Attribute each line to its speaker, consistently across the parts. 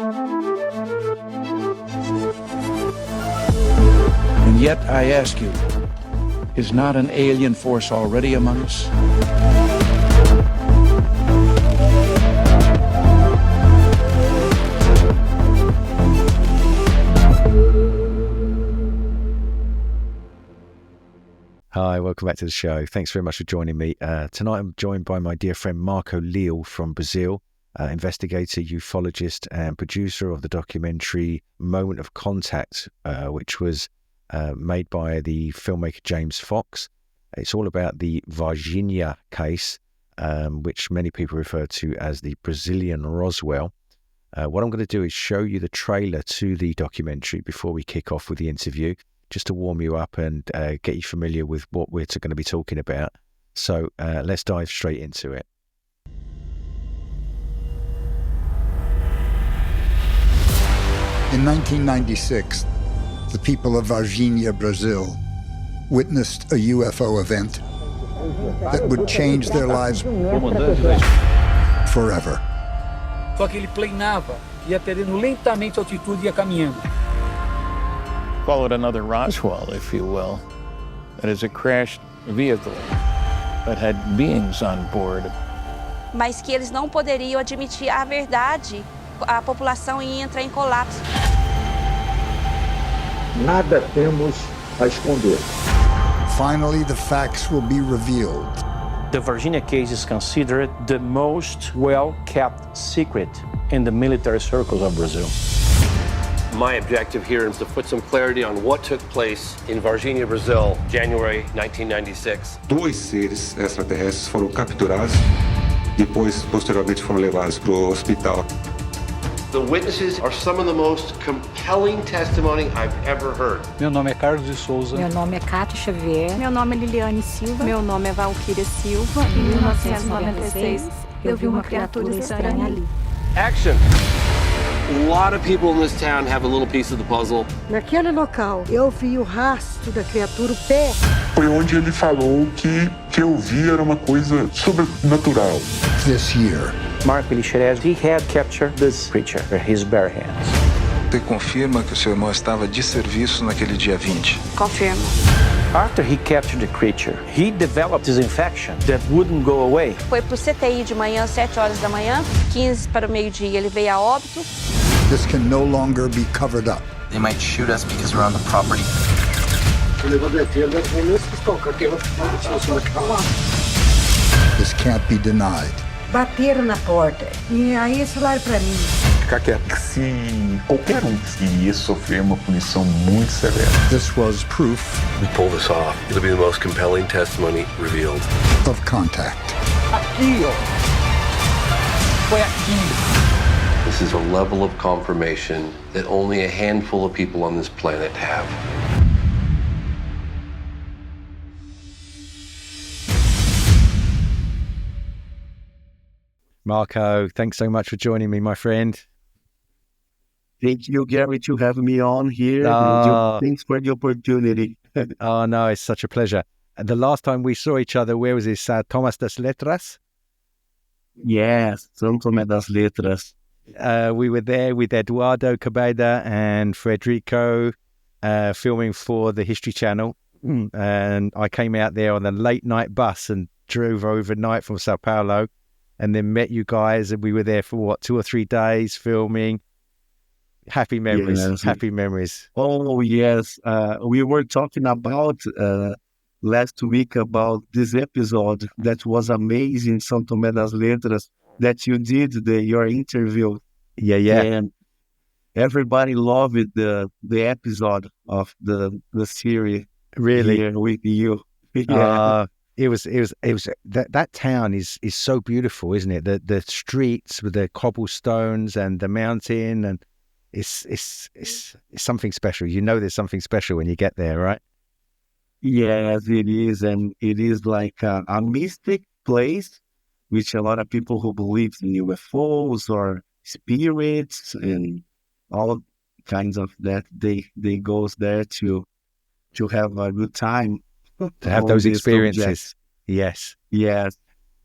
Speaker 1: And yet I ask you, is not an alien force already among us?
Speaker 2: Hi, welcome back to the show. Thanks very much for joining me. Tonight I'm joined by my dear friend Marco Leal from Brazil, investigator, ufologist, and producer of the documentary Moment of Contact, which was made by the filmmaker James Fox. It's all about the Varginha case, which many people refer to as the Brazilian Roswell. What I'm going to do is show you the trailer to the documentary before we kick off with the interview, just to warm you up and get you familiar with what we're going to be talking about. So let's dive straight into it.
Speaker 3: In 1996, the people of Varginha, Brazil, witnessed a UFO event that would change their lives forever.
Speaker 4: Só que ele planava, ia perdendo lentamente a altitude e ia caminhando.
Speaker 5: Followed another Roswell, if you will. That is a crashed vehicle that had beings on board.
Speaker 6: Mas que eles não poderiam admitir a verdade, a população ia entrar em colapso.
Speaker 7: Nada temos a esconder.
Speaker 3: Finally, the facts will be revealed.
Speaker 8: The Varginha case is considered the most well-kept secret in the military circles of Brazil.
Speaker 9: My objective here is to put some clarity on what took place in Varginha, Brazil, January 1996.
Speaker 10: Dois seres extraterrestres foram capturados, depois, posteriormente, foram levados para o hospital.
Speaker 9: The witnesses are some of the most compelling testimony I've ever heard.
Speaker 4: Meu nome é Carlos de Souza.
Speaker 11: Meu nome é Cátia Xavier.
Speaker 12: Meu nome é Liliane Silva.
Speaker 11: Meu nome é Valquíria Silva.
Speaker 12: Em 1996, eu vi uma criatura estranha ali.
Speaker 9: Action! A lot of people in this town have a little piece of the puzzle.
Speaker 13: Naquele local, eu vi o rastro da criatura, o pé.
Speaker 10: Foi onde ele falou que eu vi era uma coisa sobrenatural.
Speaker 3: This year,
Speaker 8: Marco Leal, he had captured this creature with his bare hands.
Speaker 14: Você confirma que o seu irmão estava de serviço naquele dia 20?
Speaker 6: Confirmo.
Speaker 8: After he captured the creature, he developed this infection that wouldn't go away.
Speaker 6: Foi pro CTI de manhã, 7 horas da manhã, 15 para o meio-dia, ele veio a óbito.
Speaker 3: this can no longer be covered up.
Speaker 15: They might shoot us because we're on the property.
Speaker 3: This can't be denied.
Speaker 13: Bateram na porta e aí eles falaram pra mim.
Speaker 10: Ficar quieto, que se qualquer iria sofrer uma punição muito severa.
Speaker 3: This was proof.
Speaker 9: We pull this off. It'll be the most compelling testimony revealed.
Speaker 3: Of contact.
Speaker 4: Aqui, ó. Foi aqui.
Speaker 9: This is a level of confirmation that only a handful of people on this planet have.
Speaker 2: Marco, thanks so much for joining me, my friend.
Speaker 7: Thank you, Gary, to have me on here. Thanks for the opportunity.
Speaker 2: Oh, no, it's such a pleasure. The last time we saw each other, where was this? São Tomé das Letras?
Speaker 7: Yes, São Tomé das Letras.
Speaker 2: We were there with Eduardo Cabeda and Frederico, filming for the History Channel. And I came out there on a late night bus and drove overnight from Sao Paulo and then met you guys. And we were there for 2 or 3 days filming. Happy memories, yes. Happy memories.
Speaker 7: Oh, yes. We were talking about last week about this episode that was amazing, São Tomé das Letras, that you did your interview.
Speaker 2: Yeah.
Speaker 7: And everybody loved the episode of the series.
Speaker 2: Really?
Speaker 7: Here with you. Yeah.
Speaker 2: It was that town is so beautiful, isn't it? The streets with the cobblestones and the mountain, and it's something special. You know there's something special when you get there, right?
Speaker 7: Yes, it is. And it is like a mystic place, which a lot of people who believe in UFOs or spirits and all kinds of that, they goes there to have a good time.
Speaker 2: To have those experiences. Yes.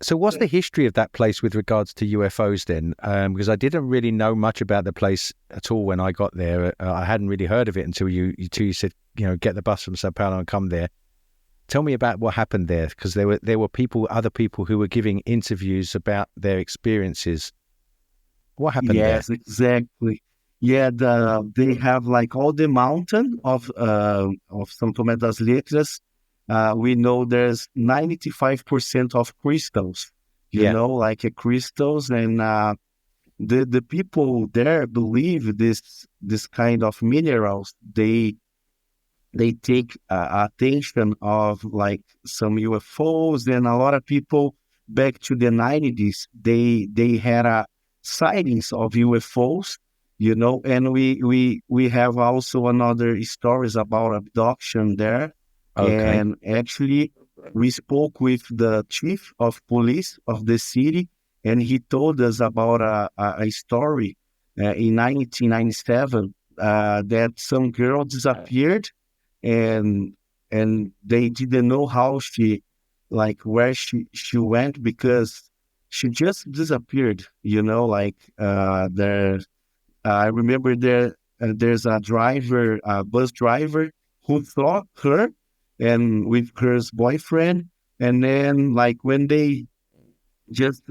Speaker 2: So what's the history of that place with regards to UFOs then? Because I didn't really know much about the place at all when I got there. I hadn't really heard of it until you said, get the bus from Sao Paulo and come there. Tell me about what happened there, because there were other people who were giving interviews about their experiences. What happened there?
Speaker 7: Yes, exactly. Yeah, they have like all the mountain of São Tomé das Letras. We know there's 95% of crystals, like crystals, and the people there believe this kind of minerals. They take attention of like some UFOs, and a lot of people back to the 90s, they had sightings of UFOs, and we have also another stories about abduction there.
Speaker 2: Okay.
Speaker 7: And actually, we spoke with the chief of police of the city, and he told us about a story in 1997 that some girl disappeared, and they didn't know how where she went, because she just disappeared. I remember there's a bus driver who saw her and with her boyfriend, and then when they just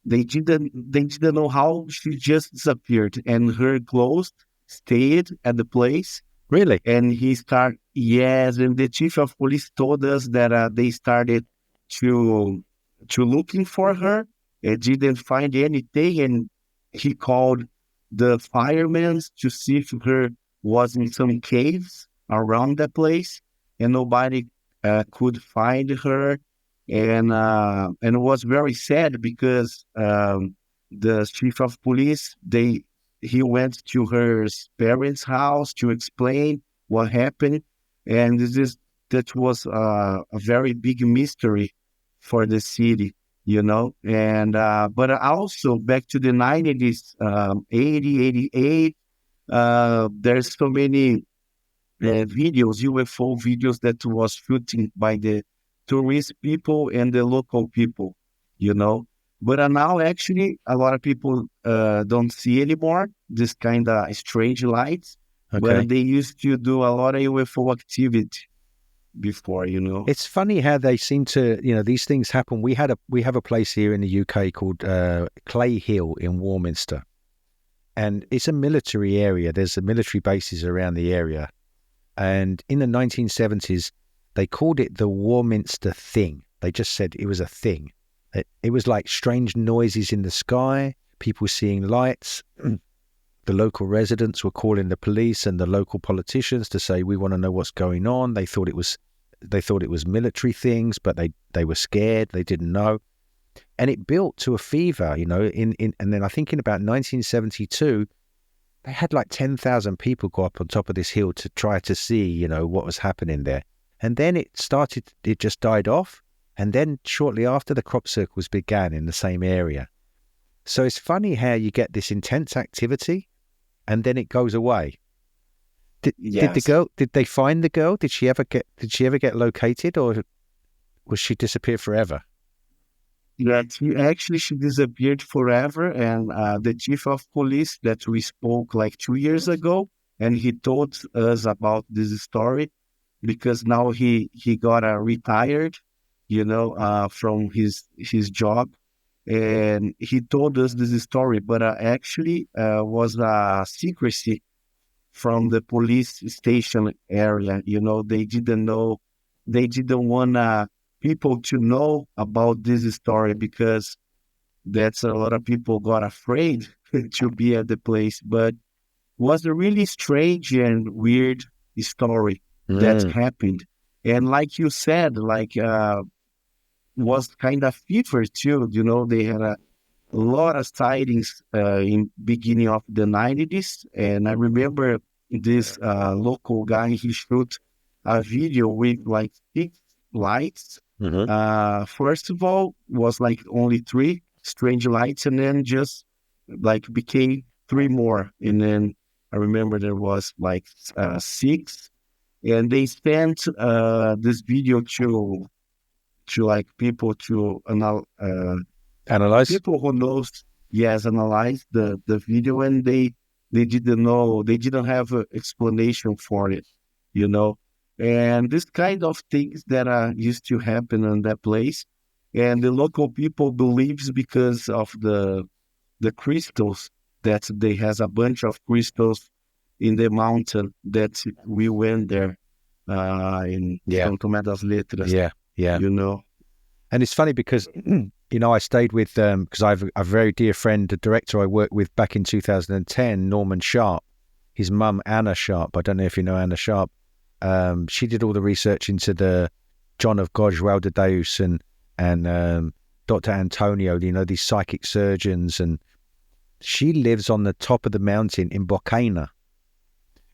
Speaker 7: they didn't know how she just disappeared, and her clothes stayed at the place.
Speaker 2: Really?
Speaker 7: And yes, and the chief of police told us that they started to looking for her. It didn't find anything, and he called the firemen to see if her was in some caves around the place, and nobody could find her. And it was very sad, because the chief of police, he went to her parents' house to explain what happened, and that was a very big mystery for the city, And but also back to the 90s, 80, 88, there's so many videos, UFO videos that was shooting by the tourist people and the local people, But now, actually, a lot of people don't see anymore this kind of strange lights.
Speaker 2: Okay.
Speaker 7: But they used to do a lot of UFO activity before,
Speaker 2: It's funny how they seem to, these things happen. We have a place here in the UK called Clay Hill in Warminster, and it's a military area. There's military bases around the area, and in the 1970s, they called it the Warminster Thing. They just said it was a thing. It was like strange noises in the sky, people seeing lights. The local residents were calling the police and the local politicians to say, we want to know what's going on. They thought it was military things, but they were scared. They didn't know. And it built to a fever, and then I think in about 1972, they had like 10,000 people go up on top of this hill to try to see, what was happening there. And then it just died off. And then shortly after, the crop circles began in the same area. So it's funny how you get this intense activity and then it goes away. Did they find the girl? Did she ever get located, or was she disappear forever?
Speaker 7: Yeah, she disappeared forever. And the chief of police that we spoke like 2 years ago, and he told us about this story, because now he got retired, from his job, and he told us this story. But actually, was a secrecy from the police station area. They didn't know, they didn't want people to know about this story, because that's a lot of people got afraid to be at the place. But was a really strange and weird story that happened. And like you said, was kind of fever too. They had a lot of sightings in beginning of the 90s. And I remember this local guy, he shot a video with like 6 lights. First of all, was like only 3 strange lights, and then just like became 3 more. And then I remember there was like 6. And they sent this video like people to
Speaker 2: analyze.
Speaker 7: People who knows, yes, analyze the video, and they didn't know, they didn't have an explanation for it, you know. And this kind of things that used to happen in that place, and the local people believes because of the crystals, that they has a bunch of crystals in the mountain that we went there in São Tomé das Letras.
Speaker 2: Yeah.
Speaker 7: You know.
Speaker 2: And it's funny because, you know, I stayed with, because I have a very dear friend, the director I worked with back in 2010, Norman Sharp, his mum, Anna Sharp. I don't know if you know Anna Sharp. She did all the research into the John of God, João de Deus, and Dr. Antonio, you know, these psychic surgeons. And she lives on the top of the mountain in Bocaina,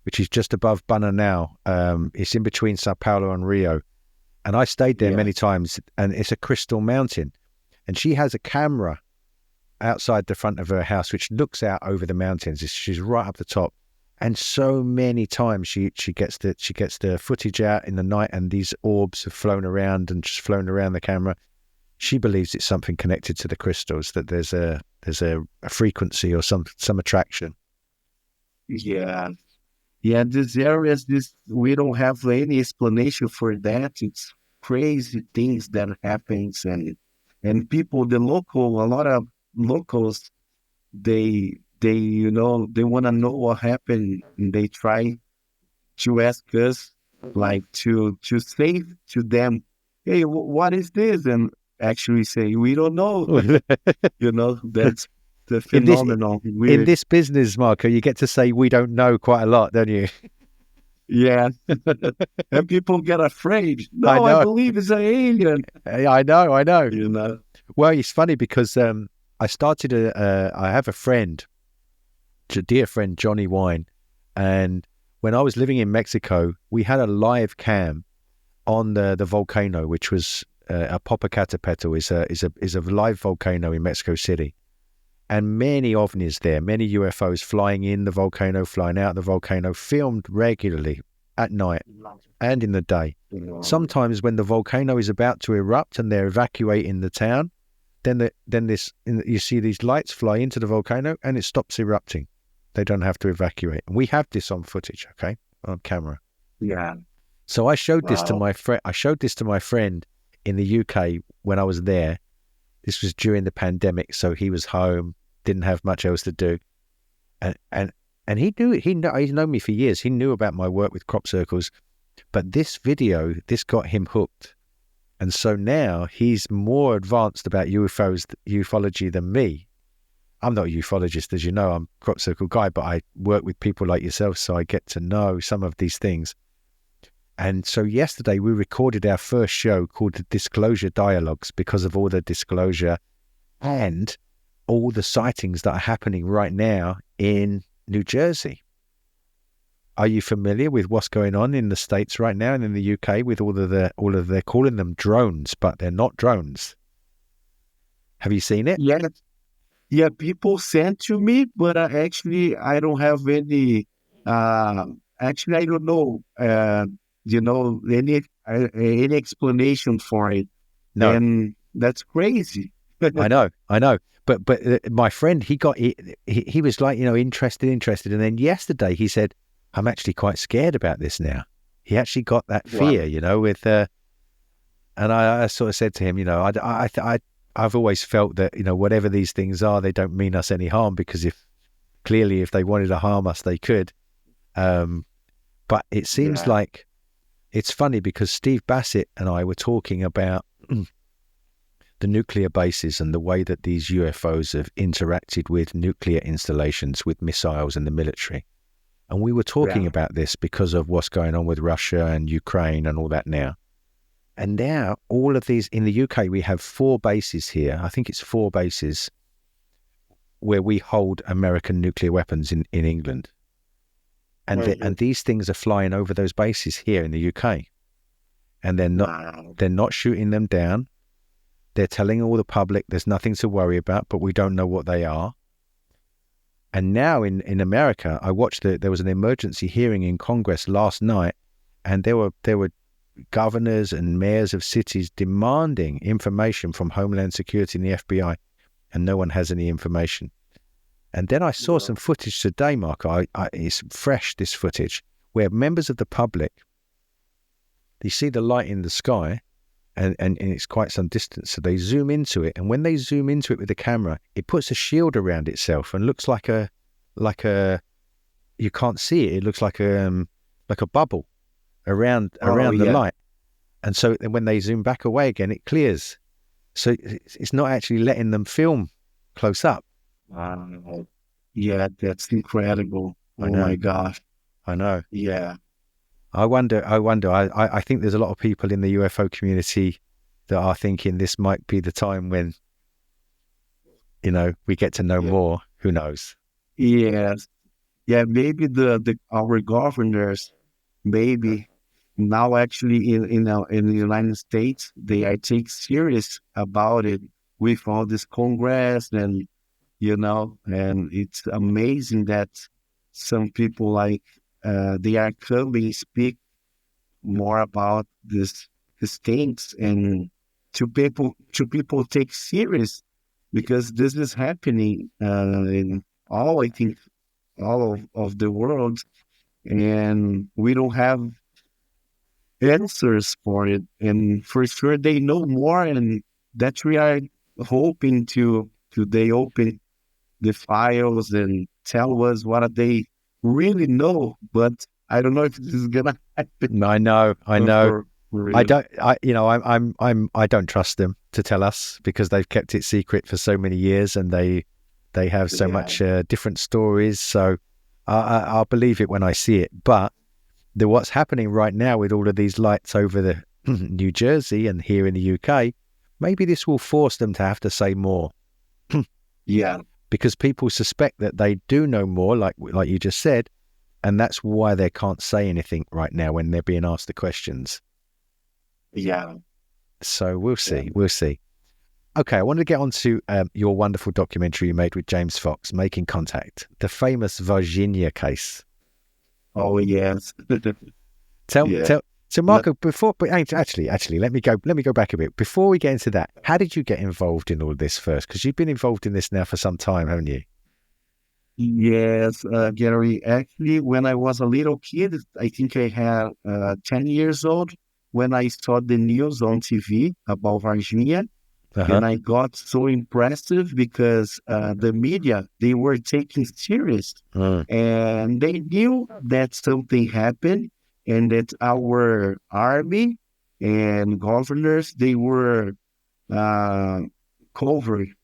Speaker 2: which is just above Bananao. It's in between Sao Paulo and Rio. And I stayed there many times, and it's a crystal mountain. And she has a camera outside the front of her house, which looks out over the mountains. She's right up the top. And so many times she gets the footage out in the night, and these orbs have flown around and just flown around the camera. She believes it's something connected to the crystals, that there's a frequency or some attraction.
Speaker 7: Yeah, these areas, we don't have any explanation for that. It's crazy things that happens, and people, a lot of locals, they you know, they want to know what happened, and they try to ask us, like, to say to them, hey, what is this? And actually say, we don't know. You know, that's the phenomenon.
Speaker 2: In this business, Marco, you get to say we don't know quite a lot, don't you?
Speaker 7: Yeah. And people get afraid. No, I believe it's an alien.
Speaker 2: I know.
Speaker 7: You know.
Speaker 2: Well, it's funny because I started I have a friend, a dear friend, Johnny Wine, and when I was living in Mexico, we had a live cam on the volcano, which was a Popocatépetl is a live volcano in Mexico City. And many ovnis there, many UFOs flying in the volcano, flying out the volcano, filmed regularly at night and in the day. Sometimes when the volcano is about to erupt and they're evacuating the town, then you see these lights fly into the volcano and it stops erupting. They don't have to evacuate. And we have this on footage, okay, on camera.
Speaker 7: Yeah.
Speaker 2: So I showed this to my friend. I showed this to my friend in the UK when I was there. This was during the pandemic, so he was home, didn't have much else to do, and he knew it. He's known me for years. He knew about my work with crop circles, but this video, this got him hooked, and so now he's more advanced about ufology than me. I'm not a ufologist, as you know. I'm a crop circle guy, but I work with people like yourself, so I get to know some of these things. And so yesterday we recorded our first show called the Disclosure Dialogues because of all the disclosure and all the sightings that are happening right now in New Jersey. Are you familiar with what's going on in the States right now and in the UK with all of they're calling them drones, but they're not drones? Have you seen it?
Speaker 7: Yeah, people sent to me, but actually I don't have any. Actually, I don't know. You know, any explanation for it.
Speaker 2: No.
Speaker 7: And that's crazy.
Speaker 2: I know. But my friend, he was like, you know, interested. And then yesterday he said, I'm actually quite scared about this now. He actually got that fear, you know, with, and I sort of said to him, you know, I've always felt that, you know, whatever these things are, they don't mean us any harm, because if they wanted to harm us, they could. But it seems like, it's funny because Steve Bassett and I were talking about the nuclear bases and the way that these UFOs have interacted with nuclear installations, with missiles and the military. And we were talking about this because of what's going on with Russia and Ukraine and all that now. And now all of these, in the UK, we have 4 bases here. I think it's 4 bases where we hold American nuclear weapons in England. And these things are flying over those bases here in the UK, and they're not shooting them down. They're telling all the public there's nothing to worry about, but we don't know what they are. And now in America, I watched there was an emergency hearing in Congress last night, and there were governors and mayors of cities demanding information from Homeland Security and the FBI, and no one has any information. And then I saw some footage today, Marco. It's fresh, this footage, where members of the public, they see the light in the sky, and it's quite some distance, so they zoom into it. And when they zoom into it with the camera, it puts a shield around itself and looks like a you can't see it. It looks like a bubble around the light. And so when they zoom back away again, it clears. So it's not actually letting them film close up.
Speaker 7: Yeah, that's incredible. Oh my gosh.
Speaker 2: I know.
Speaker 7: Yeah.
Speaker 2: I wonder. I think there's a lot of people in the UFO community that are thinking this might be the time when, we get to know more. Who knows?
Speaker 7: Yes. Yeah, maybe our governors, maybe now actually in the United States, they are taking serious about it with all this Congress and and it's amazing that some people they are coming speak more about these things, and to people take serious, because this is happening in all, I think, all of the world, and we don't have answers for it, and for sure they know more, and that we are hoping to they open the files and tell us what they really know, but I don't know if this is gonna happen.
Speaker 2: I know.
Speaker 7: Really.
Speaker 2: I don't trust them to tell us, because they've kept it secret for so many years, and they have so much different stories. So I'll believe it when I see it. But what's happening right now with all of these lights over the New Jersey and here in the UK, maybe this will force them to have to say more.
Speaker 7: Yeah.
Speaker 2: Because people suspect that they do know more, like you just said, and that's why they can't say anything right now when they're being asked the questions.
Speaker 7: Yeah.
Speaker 2: So we'll see. We'll see. Okay, I wanted to get on to your wonderful documentary you made with James Fox, Making Contact, the famous Varginha case.
Speaker 7: Oh yes.
Speaker 2: So Marco, actually, let me go back a bit. Before we get into that, how did you get involved in all of this first? Because you've been involved in this now for some time, haven't you?
Speaker 7: Yes, Gary. Actually, when I was a little kid, I think I had 10 years old, when I saw the news on TV about Varginha, and I got so impressed because the media, they were taking serious, and they knew that something happened, and that our army and governors, they were covering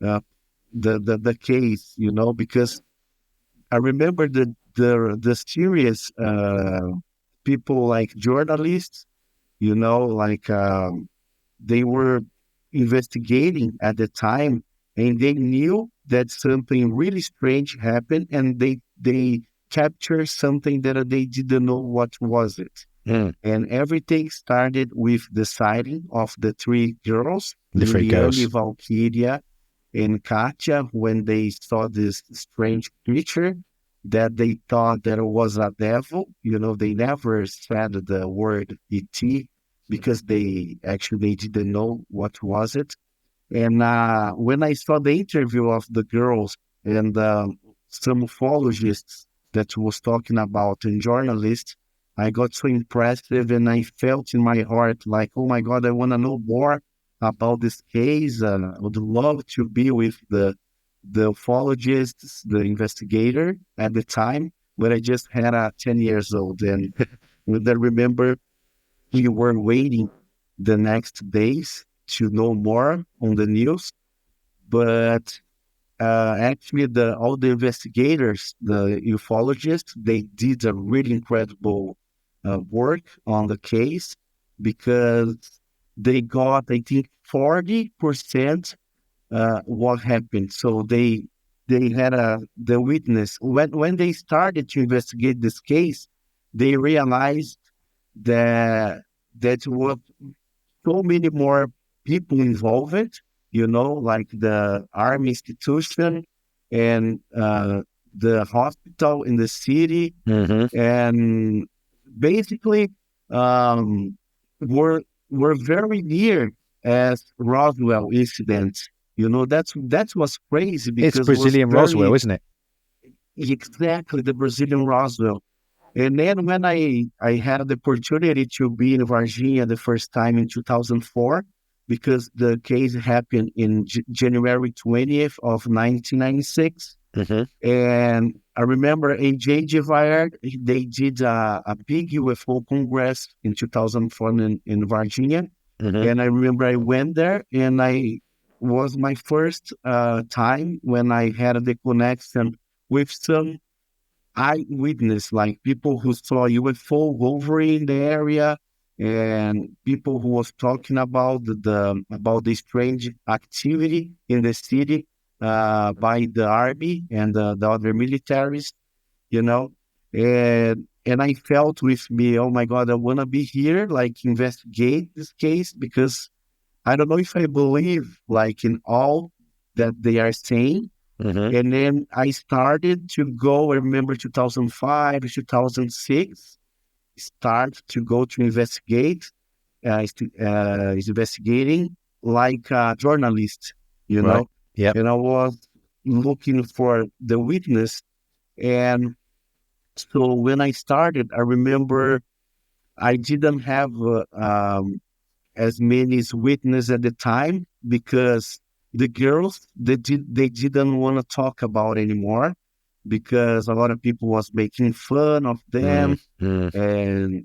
Speaker 7: the case, because I remember the serious people, like journalists, they were investigating at the time, and they knew that something really strange happened, and they captured something that they didn't know what was it. And everything started with the sighting of the three girls, Liliane, Valkyria, and Katya, when they saw this strange creature that they thought that it was a devil. They never said the word ET, because they didn't know what was it. And when I saw the interview of the girls and some ufologists that was talking about, and journalists, I got so impressed, and I felt in my heart like, oh my God, I want to know more about this case. I would love to be with the ufologists, the investigator at the time, but I just had 10 years old. And I remember we were waiting the next days to know more on the news, but actually all the investigators, the ufologists, they did a really incredible work on the case, because they got, I think, 40% what happened. So they had the witness. When they started to investigate this case, they realized that was so many more people involved, like the army institution and the hospital in the city. And basically, were very near as Roswell incident. That was crazy because
Speaker 2: it's Brazilian Roswell, isn't it?
Speaker 7: Exactly, the Brazilian Roswell. And then when I had the opportunity to be in Varginha the first time in 2004, because the case happened in January 20th of 1996. And I remember AJ Gevaert, they did a big UFO Congress in 2004 in Varginha. And I remember I went there, and I was my first time when I had the connection with some eyewitness, like people who saw UFO hovering in the area, and people who was talking about the strange activity in the city by the army and the other militaries, and I felt with me, oh my God, I want to be here, like investigate this case, because I don't know if I believe like in all that they are saying. And then I started to go, I remember 2005, 2006, start to go to investigate, investigating like a journalist,
Speaker 2: Right. Yep.
Speaker 7: And I was looking for the witness. And so when I started, I remember I didn't have as many witnesses at the time, because the girls, they didn't want to talk about anymore, because a lot of people was making fun of them, and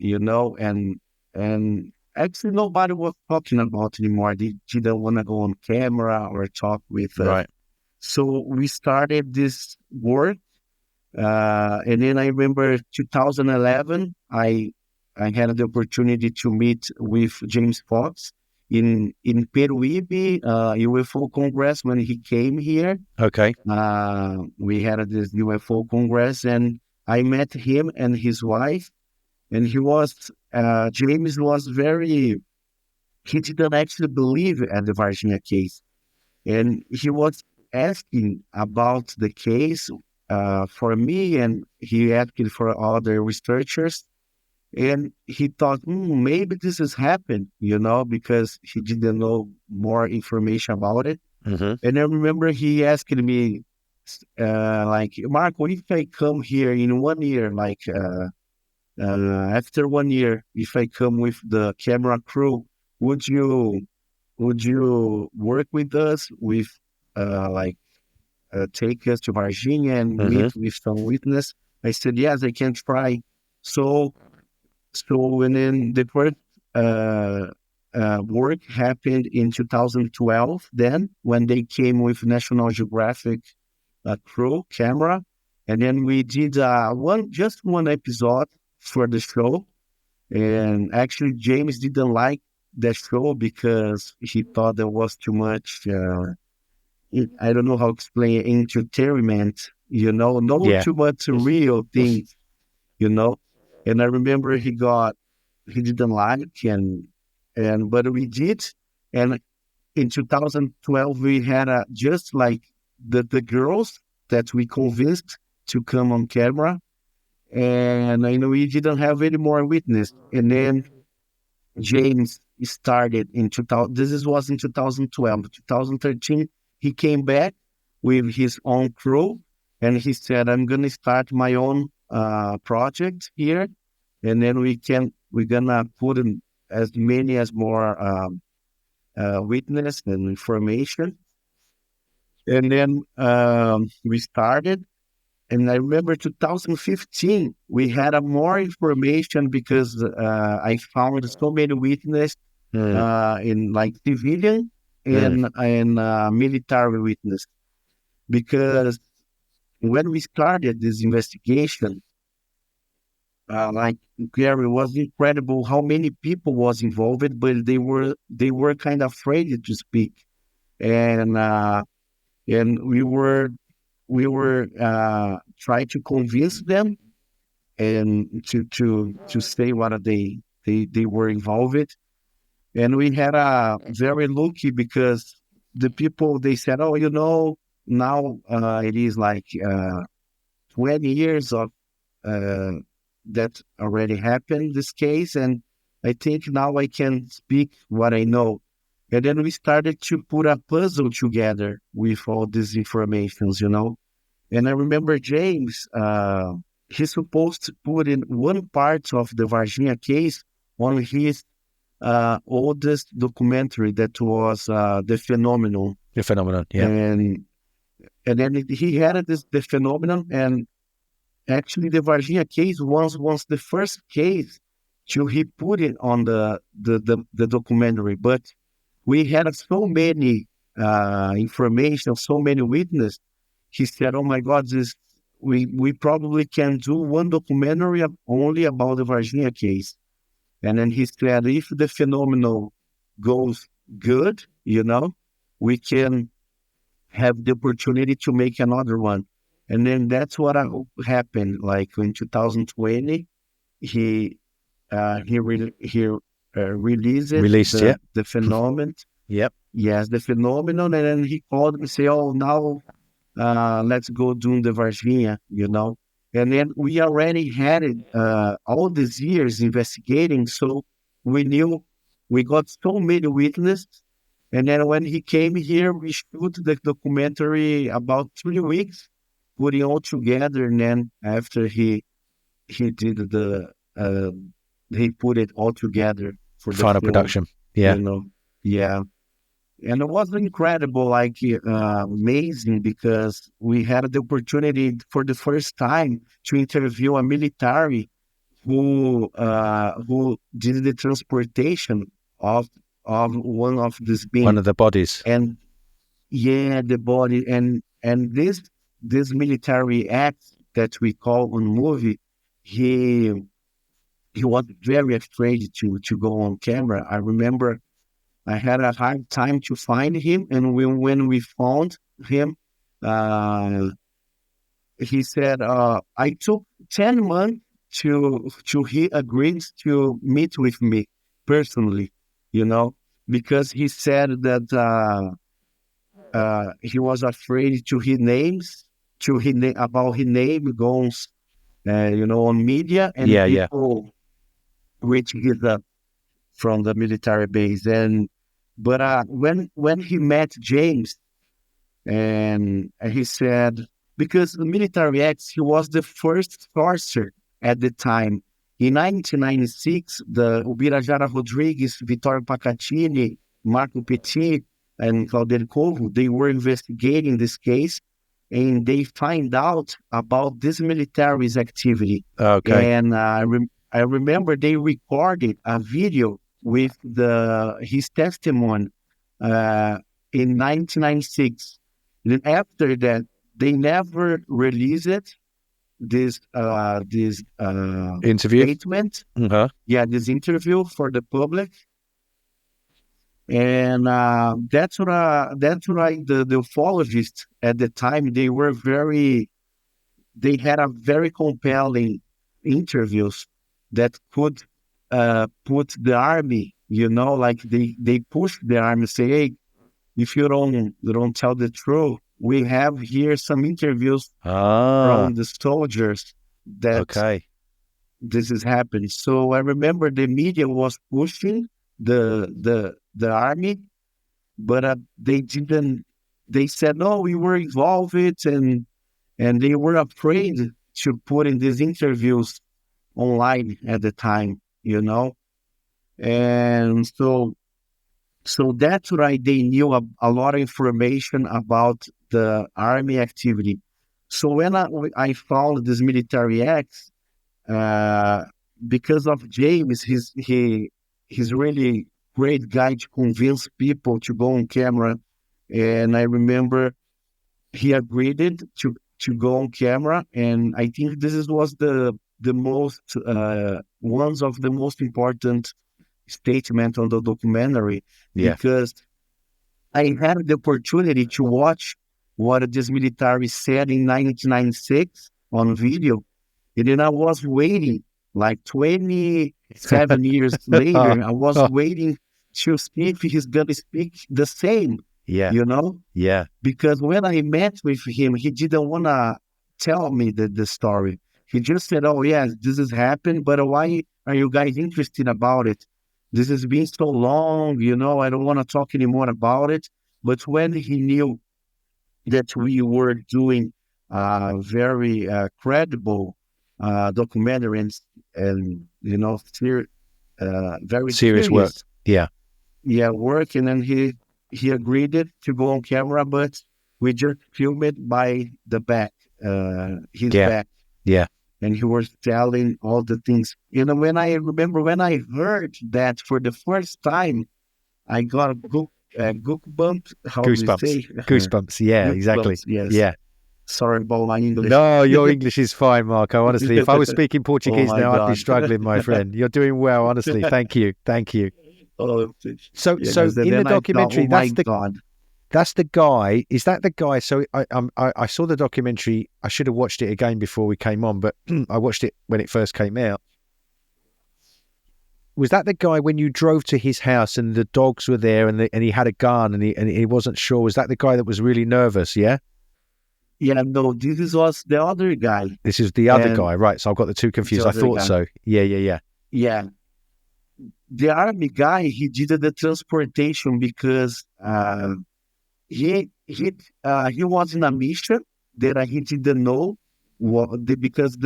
Speaker 7: and actually nobody was talking about anymore. They didn't want to go on camera or talk with us.
Speaker 2: Right.
Speaker 7: So we started this work, and then I remember 2011, I had the opportunity to meet with James Fox in Peruíbe, UFO Congress, when he came here.
Speaker 2: Okay.
Speaker 7: We had this UFO Congress, and I met him and his wife, and James was he didn't actually believe at the Varginha case, and he was asking about the case for me, and he asked for other researchers. And he thought, maybe this has happened, because he didn't know more information about it. And I remember he asked me, like, Marco, if I come here in 1 year, like after 1 year, if I come with the camera crew, would you work with us, with take us to Varginha and meet with some witness? I said, yes, I can try. So and then the first work happened in 2012, then, when they came with National Geographic crew camera. And then we did just one episode for the show. And actually, James didn't like the show because he thought there was too much, I don't know how to explain, entertainment, too much real things, And I remember he didn't like it, but we did. And in 2012, we had just like the girls that we convinced to come on camera, and we didn't have any more witness. And then James started in 2000. This was in 2012. 2013, he came back with his own crew, and he said, "I'm going to start my own project here, and then we're gonna put in as many as more witness and information." And then we started. And I remember 2015, we had more information because I found so many witnesses in like civilian and military witness. Because when we started this investigation, like Gary, was incredible how many people was involved, but they were kind of afraid to speak, and we were trying to convince them and to say what they were involved. And we had a very lucky because the people, they said, oh, now it is like 20 years of that already happened, this case, and I think now I can speak what I know. And then we started to put a puzzle together with all these informations, you know. And I remember James, he's supposed to put in one part of the Varginha case on his oldest documentary that was The Phenomenon.
Speaker 2: The Phenomenon, yeah.
Speaker 7: And then he had the Phenomenon, and actually the Varginha case was the first case he put it on the documentary. But we had so many information, so many witnesses. He said, "Oh my God, we probably can do one documentary only about the Varginha case." And then he said, if the phenomenon goes good, you know, we can have the opportunity to make another one. And then that's what happened. Like in 2020, he released the phenomenon.
Speaker 2: Yep.
Speaker 7: Yes, the phenomenon. And then he called me and said, "Oh, now let's go do the Varginha," you know. And then we already had it all these years investigating, so we knew we got so many witnesses. And then when he came here, we shoot the documentary about 3 weeks, putting all together. And then after he did he put it all together for the
Speaker 2: final
Speaker 7: film,
Speaker 2: production. Yeah,
Speaker 7: you know, yeah. And it was incredible, like amazing, because we had the opportunity for the first time to interview a military who did the transportation of one of these beings.
Speaker 2: One of the bodies.
Speaker 7: And yeah, the body. And this military act that we call on movie, he was very afraid to go on camera. I remember I had a hard time to find him, and when we found him, he said, "I took 10 months to he agreed to meet with me personally, you know, because he said that he was afraid to hear names, about his name goes, you know, on media, and people reach his up from the military base." But when he met James, and he said, because the military acts, he was the first sorcerer at the time. In 1996, the Ubirajara Rodrigues, Vittorio Pacatini, Marco Petit, and Claudio Covo, they were investigating this case, and they find out about this military's activity.
Speaker 2: Okay.
Speaker 7: And I remember they recorded a video with his testimony in 1996. And after that, they never released it. This
Speaker 2: interview
Speaker 7: statement. Yeah, this interview for the public. And that's why the ufologists at the time, they had a very compelling interviews that could put the army, you know, like they push the army, say, "Hey, if you don't tell the truth, we have here some interviews from the soldiers that this is happening." So I remember the media was pushing the army, but they didn't. They said, "No, we were involved," and they were afraid to put in these interviews online at the time, you know. And so that's why they knew a lot of information about the army activity. So when I found this military acts, because of James, he's really great guy to convince people to go on camera. And I remember he agreed to go on camera, and I think this was the most one of the most important statement on the documentary, because I had the opportunity to watch what this military said in 1996 on video, and then I was waiting like 27 years later. I was waiting to see if he's gonna speak the same. You know?
Speaker 2: Yeah.
Speaker 7: Because when I met with him, he didn't wanna tell me the story. He just said, "Oh yes, this has happened, but why are you guys interested about it?" this has been so long, I don't want to talk anymore about it. But when he knew that we were doing very credible documentaries and, very
Speaker 2: Serious work. Yeah.
Speaker 7: Yeah, work. And then he agreed it to go on camera, but we just filmed it by the back, his back.
Speaker 2: Yeah.
Speaker 7: And he was telling all the things. When I heard that for the first time, I got a goosebumps. How do you say?
Speaker 2: Goosebumps. Yeah, exactly.
Speaker 7: Yes.
Speaker 2: Yeah.
Speaker 7: Sorry about my English.
Speaker 2: No, your English is fine, Marco. Honestly, if I was speaking Portuguese now,
Speaker 7: God.
Speaker 2: I'd be struggling, my friend. You're doing well, honestly. Thank you.
Speaker 7: Oh,
Speaker 2: so in the documentary, that's the guy. Is that the guy? So I saw the documentary. I should have watched it again before we came on, but I watched it when it first came out. Was that the guy when you drove to his house and the dogs were there and he had a gun and he wasn't sure? Was that the guy that was really nervous? Yeah.
Speaker 7: Yeah, no, this was the other guy.
Speaker 2: This is the other guy, right? So I've got the two confused. I thought so. Yeah.
Speaker 7: Yeah. The army guy, he did the transportation because he was in a mission that he didn't know because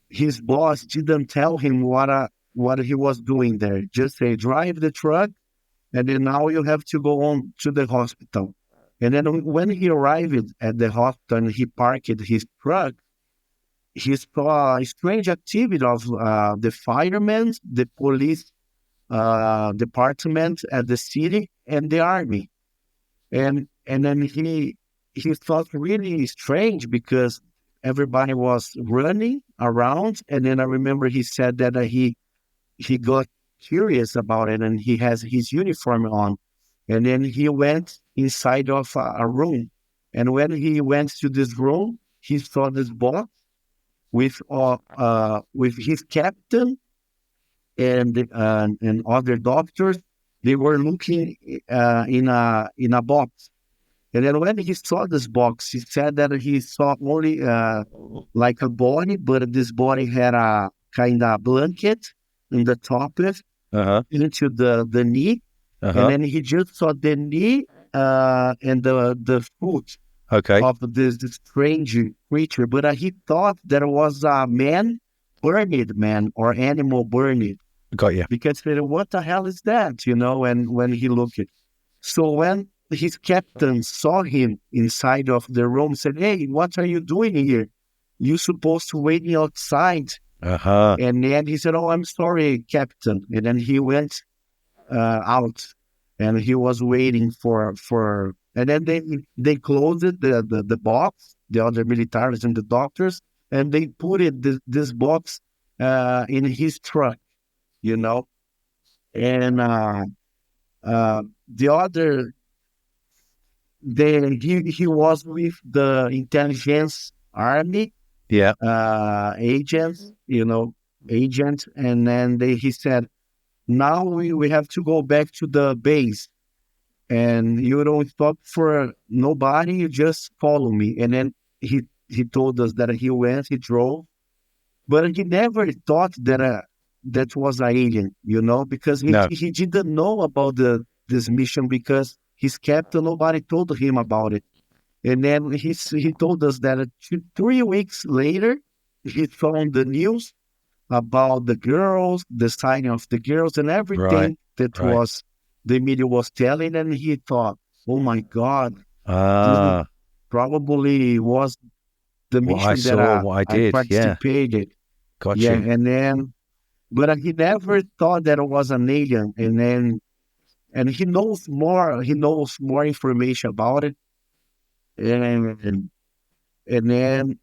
Speaker 7: his boss didn't tell him what he was doing there. Just say, drive the truck, and then now you have to go on to the hospital. And then when he arrived at the hospital and he parked his truck, he saw a strange activity of the firemen, the police department at the city, and the army. And then he thought really strange because everybody was running around. And then I remember he said that he got curious about it, and he has his uniform on. And then he went inside of a room. And when he went to this room, he saw this box with his captain and other doctors. They were looking in a box. And then when he saw this box, he said that he saw only like a body, but this body had a kind of blanket in the top of it, into the knee. And then he just saw the knee and the foot of this strange creature. But he thought there was a burned man or animal burned.
Speaker 2: Got you.
Speaker 7: Because what the hell is that? When he looked at. So when his captain saw him inside of the room, said, "Hey, what are you doing here? You're supposed to wait outside." And then he said, "Oh, I'm sorry, Captain." And then he went out, and he was waiting for. And then they closed the box, the other militaries and the doctors, and they put this box in his truck, And the other. Then he was with the intelligence army, agents, and then he said, "Now we have to go back to the base, and you don't stop for nobody. You just follow me." And then he told us that he drove, but he never thought that was an alien, because he didn't know about this mission because his captain, nobody told him about it. And then he told us that 3 weeks later, he found the news about the girls, the signing of the girls, and everything was the media was telling. And he thought, "Oh my God, this probably was the mission I participated."
Speaker 2: Got you.
Speaker 7: And then, but he never thought that it was an alien. And he knows more. He knows more information about it, and then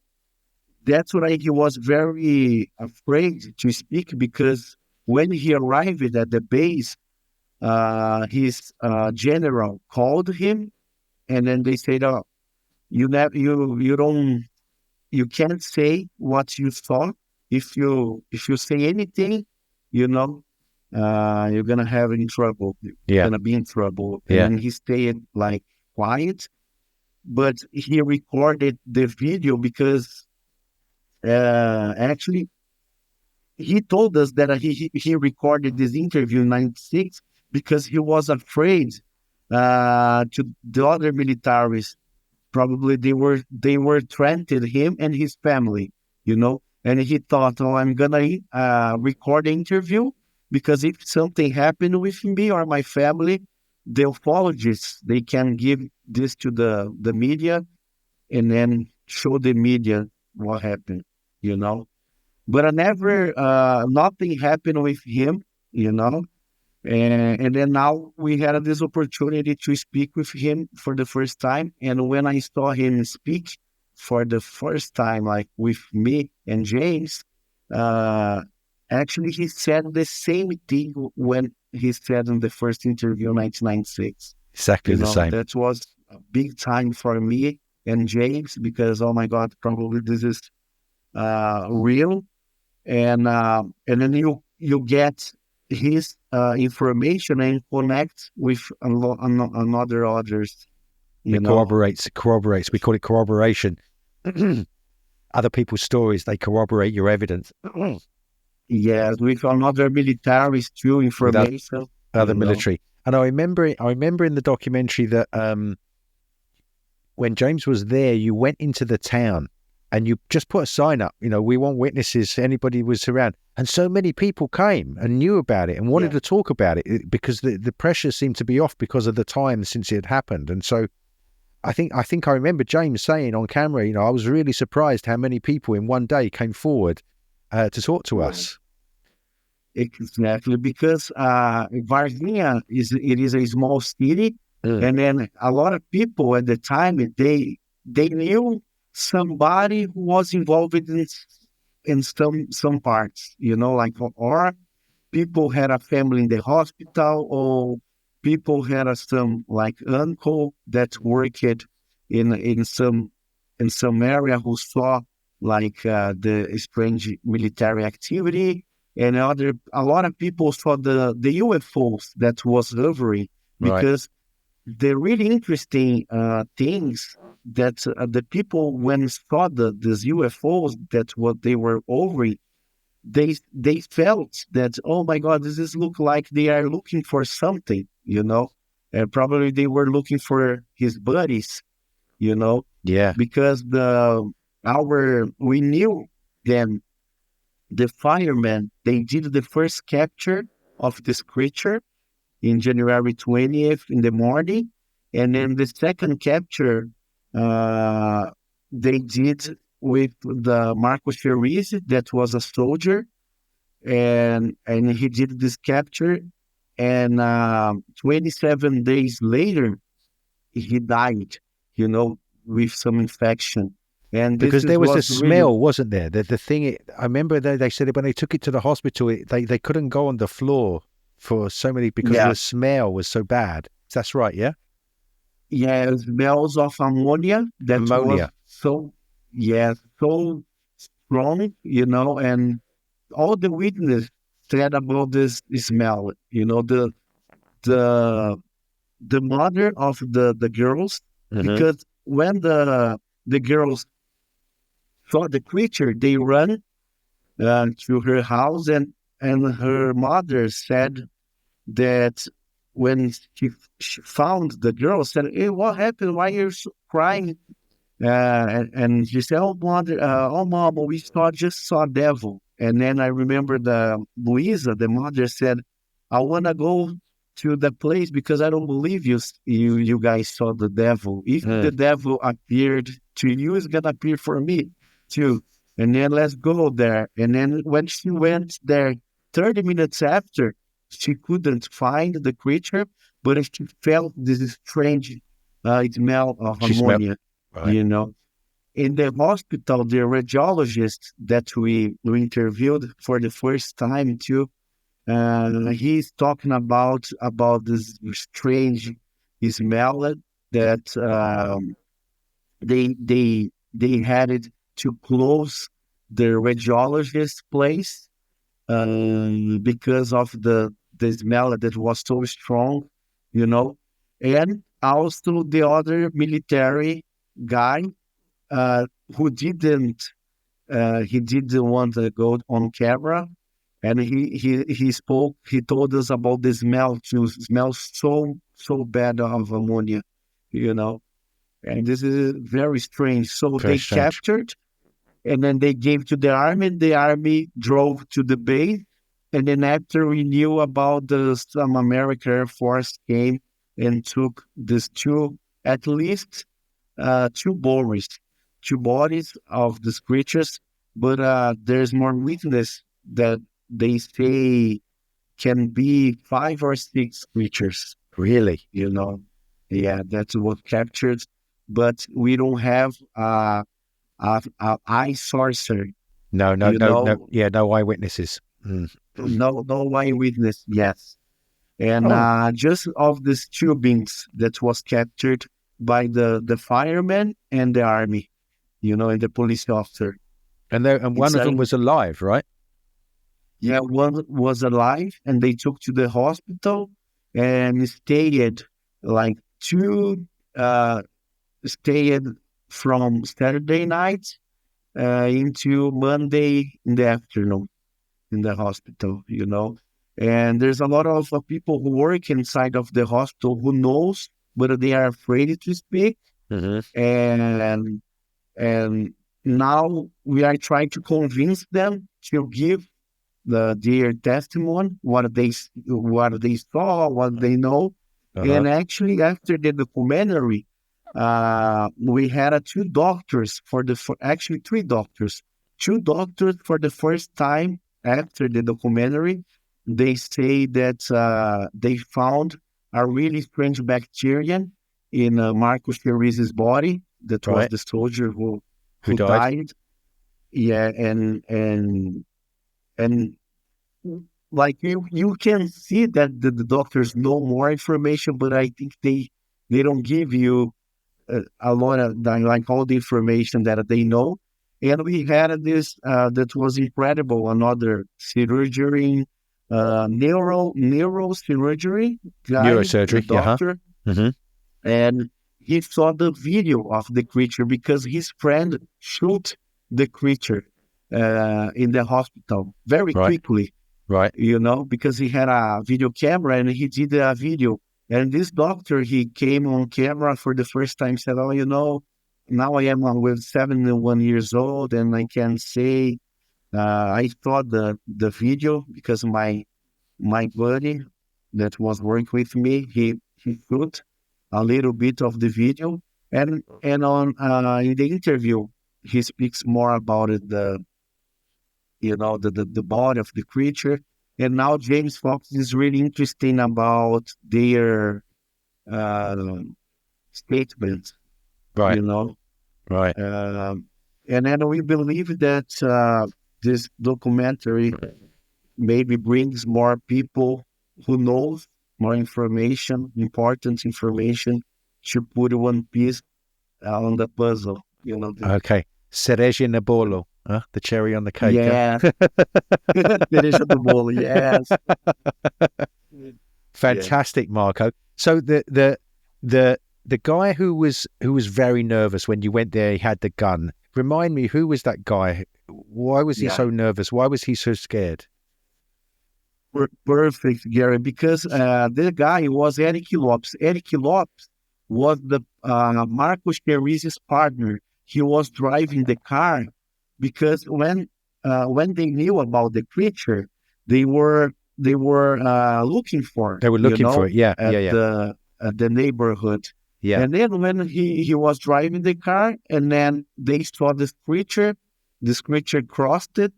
Speaker 7: that's why he was very afraid to speak, because when he arrived at the base, his general called him, and then they said, "Oh, you can't say what you saw. If you say anything, you're gonna have in trouble. You're gonna be in trouble." And he stayed like quiet, but he recorded the video because actually he told us that he recorded this interview in 96 because he was afraid to the other militaries. Probably they were threatening him and his family, and he thought, oh, I'm gonna record the interview because if something happened with me or my family, the ufologists, they can give this to the media and then show the media what happened, But I never, nothing happened with him, And then now we had this opportunity to speak with him for the first time. And when I saw him speak for the first time, like with me and James, actually he said the same thing when he said in the first interview in 1996.
Speaker 2: Exactly the same.
Speaker 7: That was a big time for me and James because, oh my God, probably this is real. And then you get his information and connect with another others.
Speaker 2: It corroborates. We call it corroboration. Other people's stories, they corroborate your evidence.
Speaker 7: Yes, with another military too information.
Speaker 2: Other military. And I remember in the documentary that when James was there, you went into the town and you just put a sign up, we want witnesses, anybody was around. And so many people came and knew about it and wanted to talk about it because the pressure seemed to be off because of the time since it had happened. And so I think I remember James saying on camera, I was really surprised how many people in one day came forward to talk to us.
Speaker 7: Exactly, because Varginha is a small city, and then a lot of people at the time they knew somebody who was involved in some parts, or people had a family in the hospital, or people had some uncle that worked in some area who saw the strange military activity, and a lot of people saw the UFOs that was hovering because the really interesting things that the people when saw these UFOs that what they were hovering, they felt that, oh my God, this is look like they are looking for something, and probably they were looking for his buddies, because we knew then the firemen, they did the first capture of this creature in January 20th in the morning. And then the second capture, they did with the Marco Leal, that was a soldier. And he did this capture. And 27 days later, he died, with some infection. And
Speaker 2: because there was a smell, wasn't there? The thing, I remember they said when they took it to the hospital, they couldn't go on the floor for so many because the smell was so bad. That's right, yeah?
Speaker 7: Yeah, it smells of ammonia. Was so strong, and all the witnesses said about this smell. The mother of the girls, because when the girls saw the creature, they ran to her house, and her mother said that when she found the girl, said, "Hey, what happened? Why are you crying?" And she said, "Oh, mother, mom, we just saw devil." And then I remember Luisa, the mother, said, "I want to go to the place because I don't believe you guys saw the devil. If the devil appeared to you, it's gonna appear for me too. And then let's go there." And then when she went there, 30 minutes after, she couldn't find the creature, but she felt this strange smell of ammonia, In the hospital, the radiologist that we interviewed for the first time too, he's talking about this strange smell that they had it to close the radiologist's place because of the smell that was so strong, and also the other military guy who didn't want to go on camera, And he told us about the smell too. Smells so bad of ammonia, you know. And this is very strange. So
Speaker 2: Very
Speaker 7: they
Speaker 2: strange.
Speaker 7: captured, and then they gave to the army. The army drove to the base, and then after we knew about some American Air Force came and took these at least two bodies of these creatures. But there's more witness that they say can be 5 or 6 creatures.
Speaker 2: Really?
Speaker 7: You know, yeah, that's what captured. But we don't have a eye sorcerer.
Speaker 2: No.
Speaker 7: You know?
Speaker 2: No. Yeah, no eyewitnesses.
Speaker 7: No eyewitness. Yes, and just of these 2 beings that was captured by the firemen and the army, you know, and the police officer.
Speaker 2: And one of them was alive, right?
Speaker 7: Yeah, one was alive, and they took to the hospital and stayed like 2 stayed from Saturday night into Monday in the afternoon in the hospital, you know. And there's a lot of people who work inside of the hospital who knows, but they are afraid to speak. And now we are trying to convince them to give their testimony, what they saw, what they know. And actually, after the documentary, we had 2 doctors actually 3 doctors. 2 doctors for the first time after the documentary. They say that they found a really strange bacteria in Marco Leal's body. That was the soldier who died. Yeah, and like you can see that the doctors know more information, but I think they don't give you a lot of like all the information that they know. And we had this that was incredible, another surgery, neurosurgery guy,
Speaker 2: neurosurgery,
Speaker 7: doctor, and he saw the video of the creature because his friend shot the creature in the hospital very quickly.
Speaker 2: Right.
Speaker 7: You know, because he had a video camera and he did a video. And this doctor, he came on camera for the first time, said, "Oh, you know, now I am with 71 years old and I can say I saw the video because my buddy that was working with me, he shot a little bit of the video. And on in the interview, he speaks more about it, the body of the creature. And now James Fox is really interesting about their statements,
Speaker 2: right?
Speaker 7: You know,
Speaker 2: right?
Speaker 7: And then we believe that this documentary maybe brings more people who knows more information, important information, to put one piece on the puzzle. You know.
Speaker 2: Okay, cereja na bolo, the cherry on the cake.
Speaker 7: Yeah, cereja no bolo. Yes.
Speaker 2: Fantastic, Marco. So the guy who was very nervous when you went there, he had the gun. Remind me, who was that guy? Why was he so nervous? Why was he so scared?
Speaker 7: Perfect, Gary, because the guy was Eric Lopes. Eric Lopes was the Marco Leal's partner. He was driving the car because when they knew about the creature, they were looking for.
Speaker 2: They were looking for it. Yeah,
Speaker 7: at the neighborhood.
Speaker 2: Yeah.
Speaker 7: And then when he was driving the car, and then they saw this creature. This creature crossed the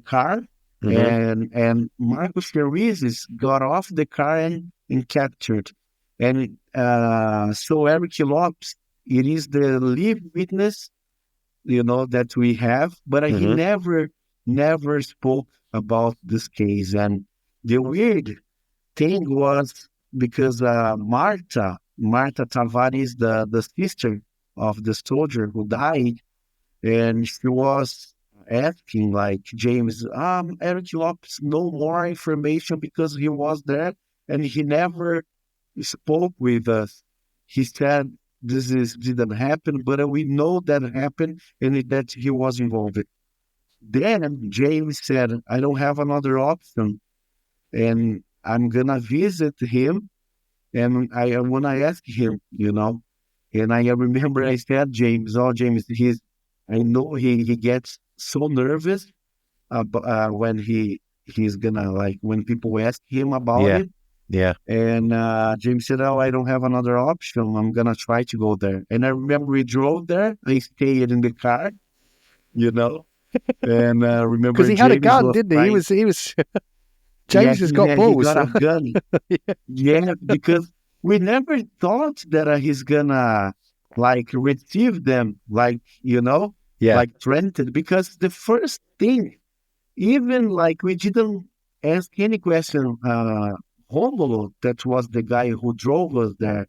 Speaker 7: car. And Marcus Leal got off the car and captured. And so Eric Lopes, it is the live witness, that we have, but he never spoke about this case. And the weird thing was because Marta Tavares, the sister of the soldier who died, and she was asking like James, Eric Lopes know more information because he was there and he never spoke with us. He said didn't happen, but we know that happened and that he was involved. then James said, I don't have another option, and I'm gonna visit him, and I want to ask him, And I remember I said, James, I know he gets so nervous when he's gonna, like, when people ask him about it.
Speaker 2: Yeah.
Speaker 7: And James said, I don't have another option. I'm gonna try to go there. And I remember we drove there. I stayed in the car, And remember,
Speaker 2: because he had a
Speaker 7: James
Speaker 2: gun,
Speaker 7: was
Speaker 2: didn't he?
Speaker 7: trying-
Speaker 2: He was. James has got balls.
Speaker 7: He got a gun. Yeah, because we never thought that he's gonna like receive them, like like Trenton. Because the first thing, even like we didn't ask any question. Romulo, that was the guy who drove us there.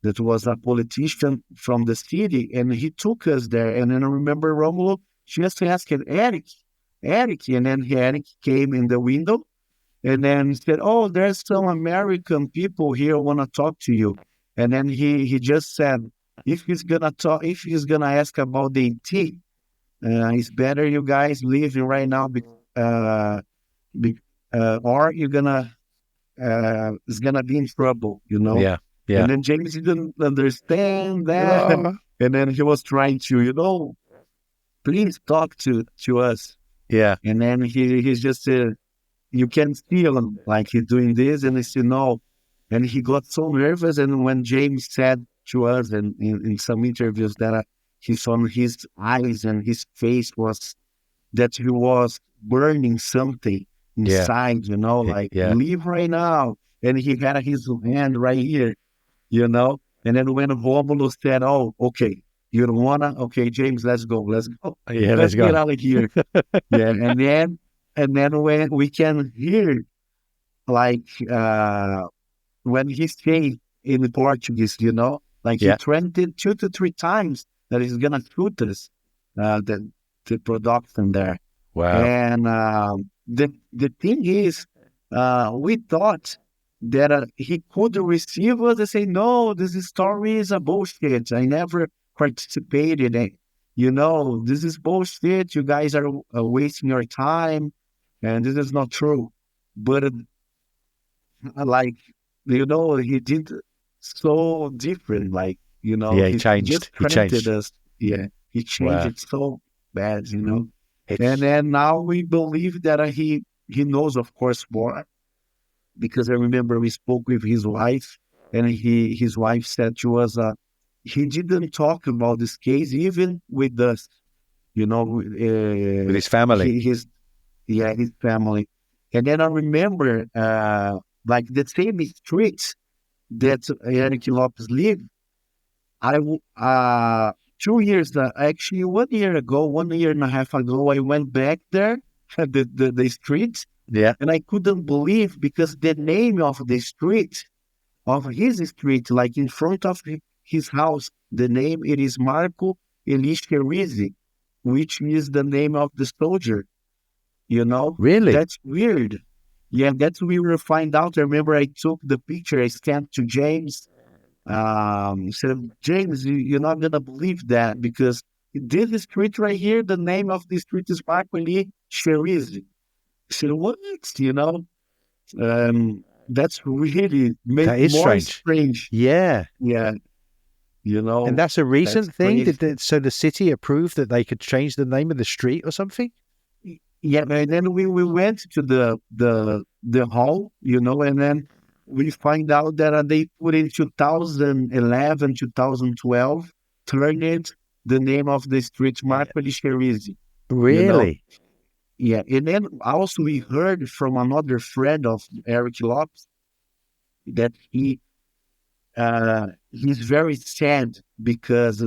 Speaker 7: That was a politician from the city, and he took us there. And then I remember Romulo just asked Eric, and then Eric came in the window. And then said, "Oh, there's some American people here want to talk to you." And then he just said, if he's gonna ask about the ET, it's better you guys leaving right now, or you're gonna it's gonna be in trouble,
Speaker 2: Yeah.
Speaker 7: And then James didn't understand that, and then he was trying to, please talk to us.
Speaker 2: Yeah.
Speaker 7: And then he's just said. You can feel him like he's doing this, and he said no. And he got so nervous. And when James said to us in some interviews that he saw his eyes and his face was that he was burning something inside, like leave right now. And he had his hand right here, And then when Romulo said, "Oh, okay, you don't wanna? Okay, James, let's go.
Speaker 2: Yeah,
Speaker 7: let's
Speaker 2: go.
Speaker 7: Get out of here." And then when we can hear, like, when he say in Portuguese, like he threatened 2 to 3 times that he's gonna shoot us, the production there.
Speaker 2: Wow.
Speaker 7: And the thing is, we thought that he could receive us and say, "No, this story is a bullshit. I never participated in it. This is bullshit. You guys are wasting your time. And this is not true." But he did so different. Like,
Speaker 2: he changed.
Speaker 7: He changed us. Yeah, he changed it so bad. And then now we believe that he knows, of course, more. Because I remember we spoke with his wife, and his wife said to us, he didn't talk about this case even with us.
Speaker 2: With his family.
Speaker 7: His family. And then I remember, like the same street that Eric Lopes lived. 2 years, actually 1 year ago, 1.5 years ago, I went back there, the street.
Speaker 2: Yeah.
Speaker 7: And I couldn't believe, because the name of the street, of his street, like in front of his house, the name, it is Marco Leal, which is the name of the soldier.
Speaker 2: Really?
Speaker 7: That's weird. Yeah, that's we will find out. I remember I took the picture, I scanned to James. Said, "James, you're not gonna believe that, because this street right here, the name of the street is Marco Leal." I said, "What?" That's really
Speaker 2: that is
Speaker 7: more
Speaker 2: strange. Yeah.
Speaker 7: Yeah.
Speaker 2: And that's a recent thing?
Speaker 7: Crazy.
Speaker 2: So the city approved that they could change the name of the street or something?
Speaker 7: Yeah, and then we went to the hall, and then we find out that they put in 2011, 2012, turned it the name of the street Marco Leal.
Speaker 2: Really?
Speaker 7: Yeah, and then also we heard from another friend of Eric Lopes that he's very sad because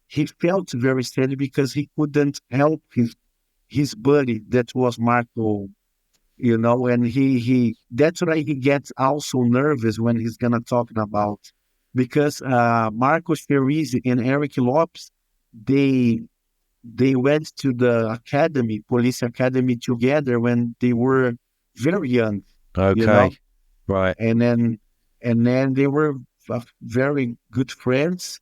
Speaker 7: he felt very sad because he couldn't help his buddy that was Marco, and he that's why he gets also nervous when he's gonna talk about, because Marco Leal and Eric Lopes, they went to the police academy together when they were very young.
Speaker 2: Okay. Right.
Speaker 7: And then they were very good friends.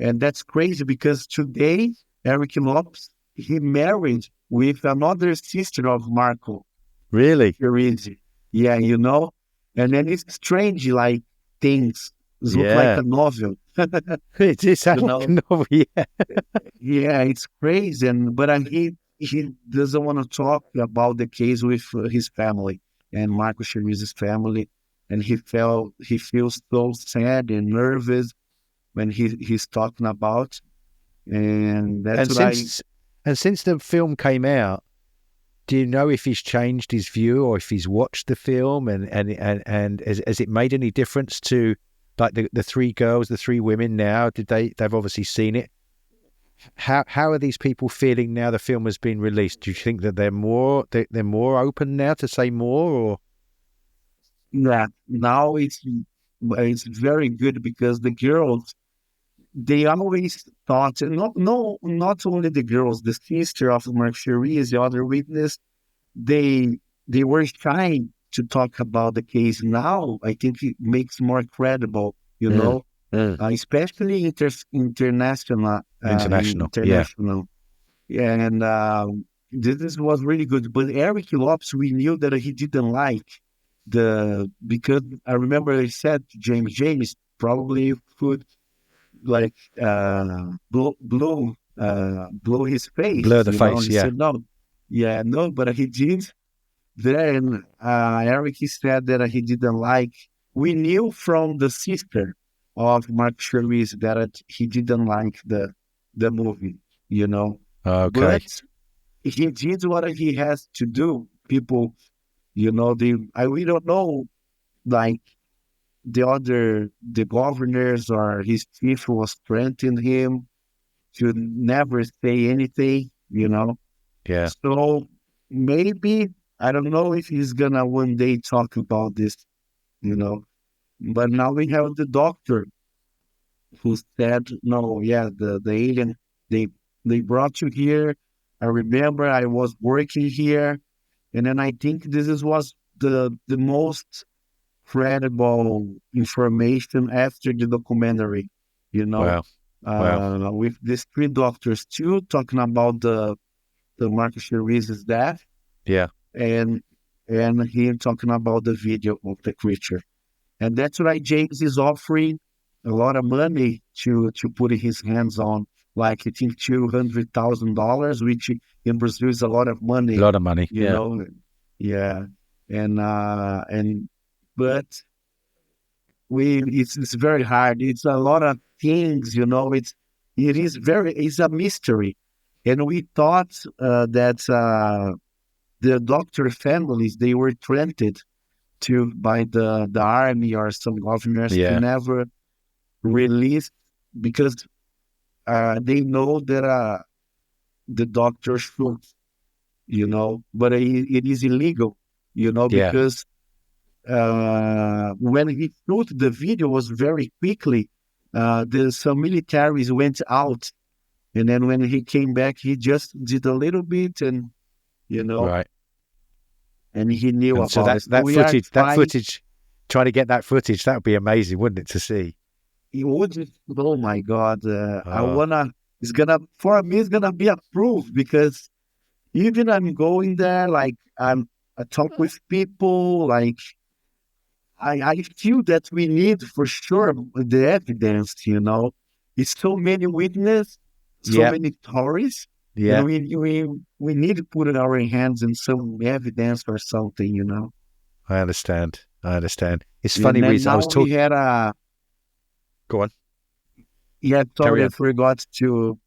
Speaker 7: And that's crazy, because today Eric Lopes he married with another sister of Marco.
Speaker 2: Really?
Speaker 7: Current. Yeah, you know? And then it's strange, like, things. It look like
Speaker 2: Yeah.
Speaker 7: a novel.
Speaker 2: It is
Speaker 7: You
Speaker 2: like
Speaker 7: know?
Speaker 2: a novel, yeah.
Speaker 7: Yeah, it's crazy. But he doesn't want to talk about the case with his family and Marco Cheriz's family. And he feels so sad and nervous when he's talking about. And that's
Speaker 2: And
Speaker 7: what
Speaker 2: since the film came out, do you know if he's changed his view or if he's watched the film and has it made any difference to like the three girls, the three women now? They've obviously seen it. How are these people feeling now the film has been released? Do you think that they're more open now to say more, or?
Speaker 7: Yeah, now it's very good because the girls, they always thought, not only the girls, the sister of Mark Cherise, the other witness, they were shy to talk about the case. Now I think it makes more credible, you know, especially international.
Speaker 2: Yeah.
Speaker 7: Yeah, and this was really good. But Eric Lopes, we knew that he didn't like because I remember he said to James probably could like blow his face,
Speaker 2: Blur the
Speaker 7: you
Speaker 2: face,
Speaker 7: know. He
Speaker 2: yeah.
Speaker 7: said no, yeah, no, but he did. Then Eric said that he didn't like. We knew from the sister of Mark Cherise that he didn't like the movie, you know.
Speaker 2: Okay.
Speaker 7: But he did what he has to do. People, you know, we don't know, like the governors or his chief was threatening him to never say anything, you know.
Speaker 2: Yeah.
Speaker 7: So maybe I don't know if he's gonna one day talk about this, you know. But now we have the doctor who said, no, yeah, the alien, they brought you here. I remember I was working here. And then I think was the most credible information after the documentary, you know.
Speaker 2: Wow.
Speaker 7: With these three doctors too, talking about the Marcus Cherise's death.
Speaker 2: Yeah.
Speaker 7: And him talking about the video of the creature. And that's why James is offering a lot of money to put his hands on, like I think $200,000, which in Brazil is a lot of money.
Speaker 2: A lot of money,
Speaker 7: you know. Yeah. But it's very hard. It's a lot of things, you know. It's a mystery. And we thought that the doctor families, they were threatened by the army or some governors to never release, because they know that the doctor should, you know, but it is illegal, you know, because when he shot the video was very quickly, some militaries went out, and then when he came back, he just did a little bit, and you know,
Speaker 2: right.
Speaker 7: And he knew about
Speaker 2: so that footage, trying to get that footage, that would be amazing, wouldn't it, to see?
Speaker 7: It would. Oh my God! I wanna. For me, it's gonna be a proof, because even I'm going there, like I talk with people, like I feel that we need for sure the evidence. You know, it's so many witnesses, so many stories.
Speaker 2: Yeah,
Speaker 7: and we need to put in our hands in some evidence or something. You know.
Speaker 2: I understand. It's funny. I was talking. Go on.
Speaker 7: Yeah, sorry, I forgot to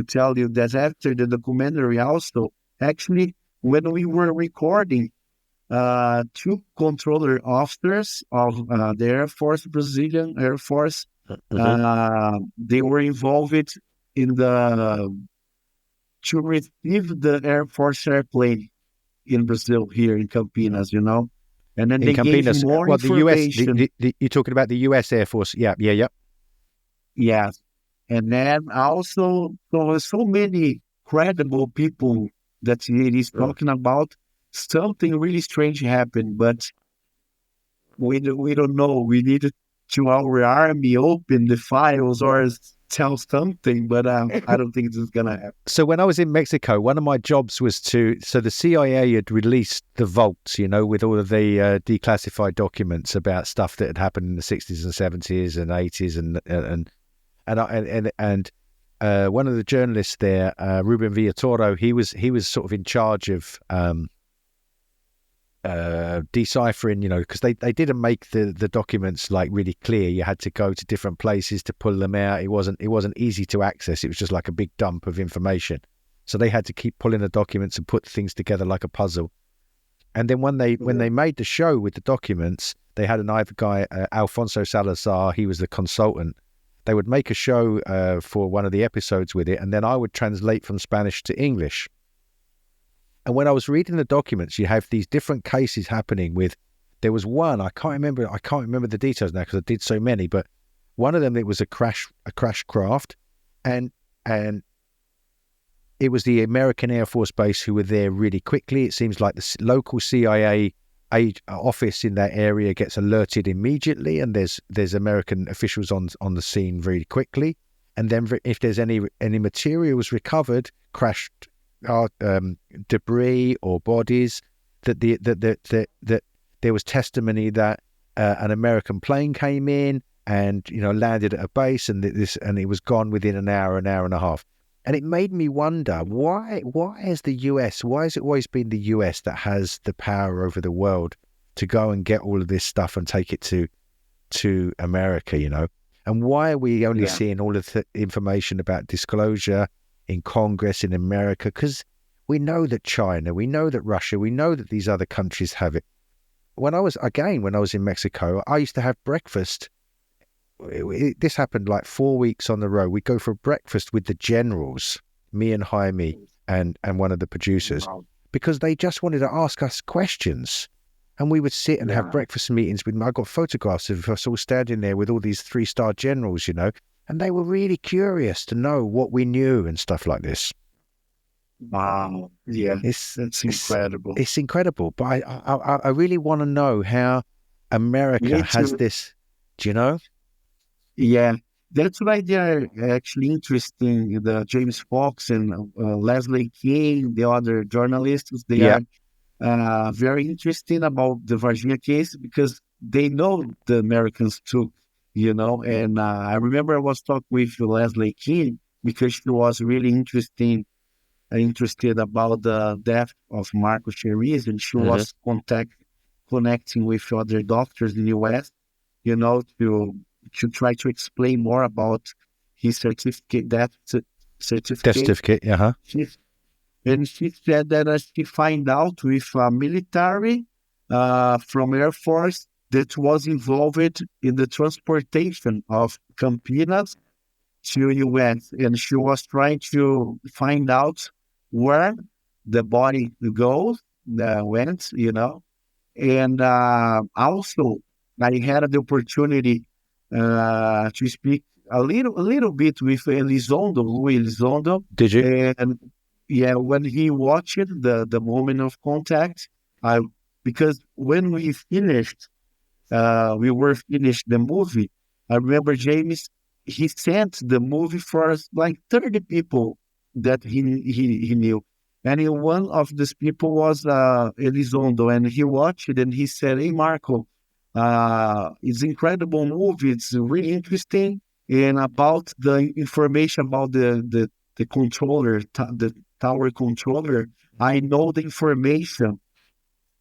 Speaker 7: tell you that after the documentary, also actually when we were recording, two controller officers of the Air Force, Brazilian Air Force, they were involved in to receive the Air Force airplane in Brazil, here in Campinas, you know. And then they gave more information.
Speaker 2: The US, you're talking about the US Air Force. Yeah.
Speaker 7: Yes. And then also, so many credible people that it is talking about. Something really strange happened, but we don't know. We need to our army open the files, or tell something, but I don't think this is gonna happen.
Speaker 2: So when I was in Mexico, one of my jobs was so the CIA had released the vaults, with all of the declassified documents about stuff that had happened in the 60s and 70s and 80s, and one of the journalists there, Ruben Villatoro, he was sort of in charge of deciphering, because they didn't make the documents like really clear. You had to go to different places to pull them out. It wasn't easy to access. It was just like a big dump of information. So they had to keep pulling the documents and put things together like a puzzle. And then when they made the show with the documents, they had another guy, Alfonso Salazar. He was the consultant. They would make a show for one of the episodes with it, and then I would translate from Spanish to English. And when I was reading the documents, you have these different cases happening there was one, I can't remember the details now because I did so many, but one of them, it was a crash craft, and it was the American Air Force Base who were there really quickly. It seems like the local CIA office in that area gets alerted immediately, and there's American officials on the scene very quickly. And then if there's any materials recovered, crashed debris or bodies, that there was testimony that an American plane came in and landed at a base, and it was gone within an hour and a half. And it made me wonder, why has it always been the US that has the power over the world to go and get all of this stuff and take it to America, And why are we only seeing all of the information about disclosure in Congress in America? Because we know that China, we know that Russia, we know that these other countries have it. When I was in Mexico, I used to have breakfast. This happened like 4 weeks on the road. We'd go for breakfast with the generals, me and Jaime and one of the producers, because they just wanted to ask us questions. And we would sit and have breakfast meetings with them. I got photographs of us all standing there with all these 3-star generals, and they were really curious to know what we knew and stuff like this.
Speaker 7: Wow. Yeah, it's incredible.
Speaker 2: It's incredible. But I really want to know how America has this, do you know?
Speaker 7: Yeah, that's why they are actually interesting. The James Fox and Leslie King, the other journalists, they are very interesting about the Varginha case because they know the Americans too, And I remember I was talking with Leslie King because she was really interested about the death of Marco Leal, and she was connecting with other doctors in the U.S., to try to explain more about his death certificate. And she said that she find out with a military from Air Force that was involved in the transportation of Campinas to U.S. And she was trying to find out where the body went, And also, I had the opportunity to speak a little bit with Elizondo, Luis Elizondo.
Speaker 2: Did you?
Speaker 7: And when he watched the moment of contact, because when we finished, we finished the movie. I remember James, he sent the movie for like 30 people that he knew. And one of these people was Elizondo, and he watched it and he said, "Hey, Marco, it's an incredible movie. It's really interesting. And about the information about the controller, the tower controller, I know the information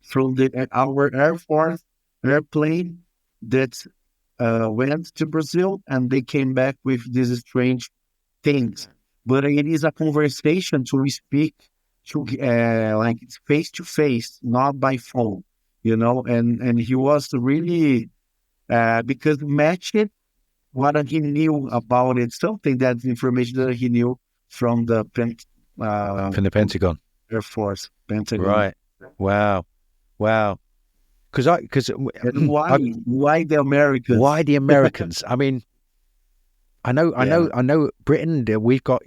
Speaker 7: from our Air Force airplane that went to Brazil, and they came back with these strange things. But it is a conversation to speak to like it's face to face, not by phone, And he was really because matched what he knew about it, something that information that he knew from the
Speaker 2: Pentagon,
Speaker 7: Air Force, Pentagon.
Speaker 2: Right? Wow. Because
Speaker 7: why the Americans?
Speaker 2: Why the Americans? I mean, I know Britain. We've got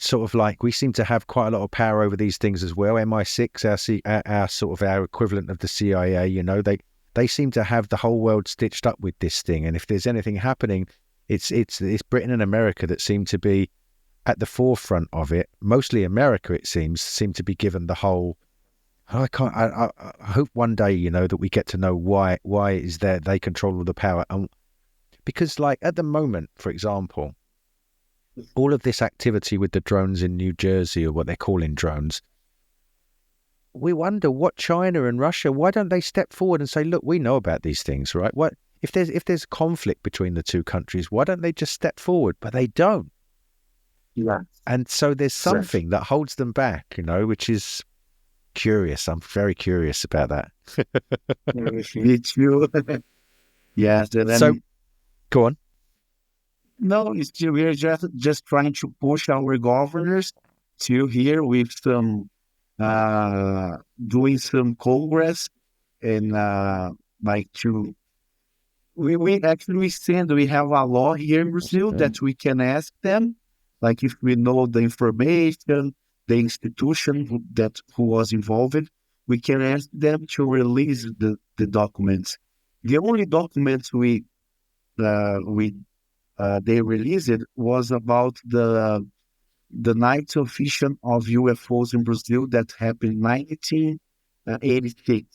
Speaker 2: sort of like, we seem to have quite a lot of power over these things as well. MI6, our sort of our equivalent of the CIA. They seem to have the whole world stitched up with this thing. And if there's anything happening, It's Britain and America that seem to be at the forefront of it. Mostly America, it seem to be given the whole. I hope one day, that we get to know why is there they control all the power, and because like at the moment, for example, all of this activity with the drones in New Jersey, or what they're calling drones, we wonder what China and Russia, why don't they step forward and say, look, we know about these things, right? What if there's conflict between the two countries, why don't they just step forward? But they don't.
Speaker 7: Yeah.
Speaker 2: And so there's something that holds them back, which is curious. I'm very curious about that.
Speaker 7: Me too. Yes. And then,
Speaker 2: so, go on.
Speaker 7: No, it's still, we're just trying to push our governors to here with some doing some congress and like to we actually send, we have a law here in Brazil that we can ask them, like if we know the information, the institution who was involved, we can ask them to release the documents. The only documents they released was about the night of vision of UFOs in Brazil that happened in 1986.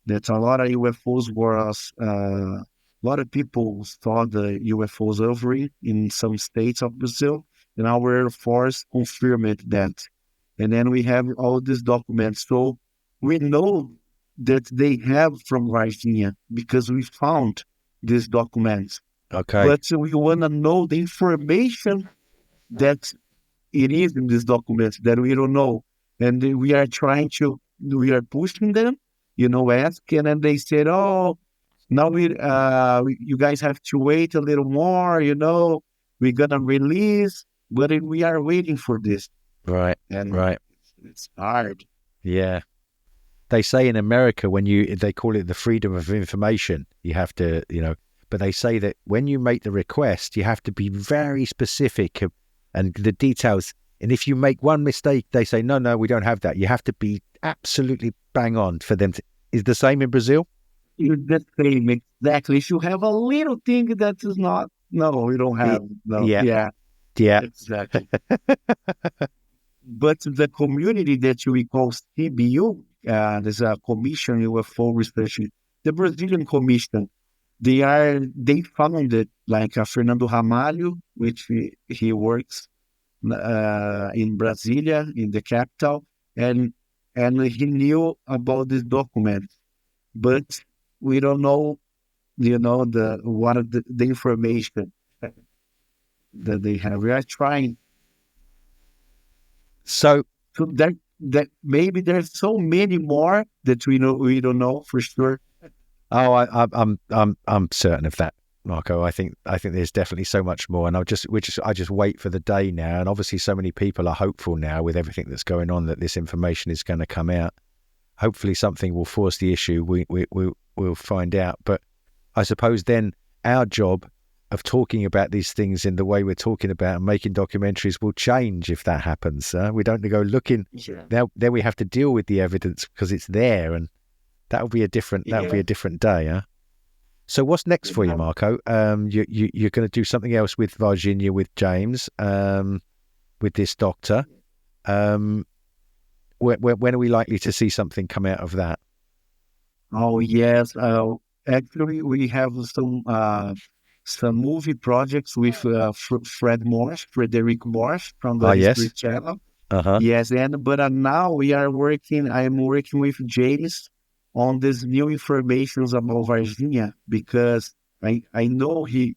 Speaker 7: That a lot of UFOs was, a lot of people saw the UFOs hovering in some states of Brazil, and our Air Force confirmed that. And then we have all these documents. So we know that they have from Varginha because we found these documents.
Speaker 2: Okay.
Speaker 7: But we want to know the information that it is in these documents that we don't know. And we are pushing them, asking, and then they said, oh, now you guys have to wait a little more, we're going to release, but we are waiting for this.
Speaker 2: Right,
Speaker 7: and
Speaker 2: right.
Speaker 7: It's hard.
Speaker 2: Yeah. They say in America, they call it the freedom of information, you have to, but they say that when you make the request, you have to be very specific and the details. And if you make one mistake, they say, no, we don't have that. You have to be absolutely bang on for them to. Is the same in Brazil?
Speaker 7: It's the same, exactly. If you have a little thing that is not, no, we don't have. No.
Speaker 2: Yeah.
Speaker 7: Exactly. But the community that we call CBU, there's a commission, UFO Research, the Brazilian commission, they founded like Fernando Ramalho, which he works in Brasilia, in the capital, and he knew about this document, but we don't know, the information that they have. We are trying.
Speaker 2: So
Speaker 7: that maybe there's so many more that we don't know for sure.
Speaker 2: Oh, I'm certain of that, Marco. I think there's definitely so much more, and I just wait for the day now. And obviously, so many people are hopeful now with everything that's going on that this information is going to come out. Hopefully, something will force the issue. We'll find out. But I suppose then our job of talking about these things in the way we're talking about and making documentaries will change if that happens. We don't go looking. Now, then we have to deal with the evidence because it's there, and that'll be a different day, huh? So what's next for you, Marco? You're going to do something else with Varginha, with James, with this doctor. When are we likely to see something come out of that?
Speaker 7: Oh yes, actually we have some movie projects with Frederick Morse from the History Channel. Yes, but now I'm working with James on this new information about Varginha, because I know he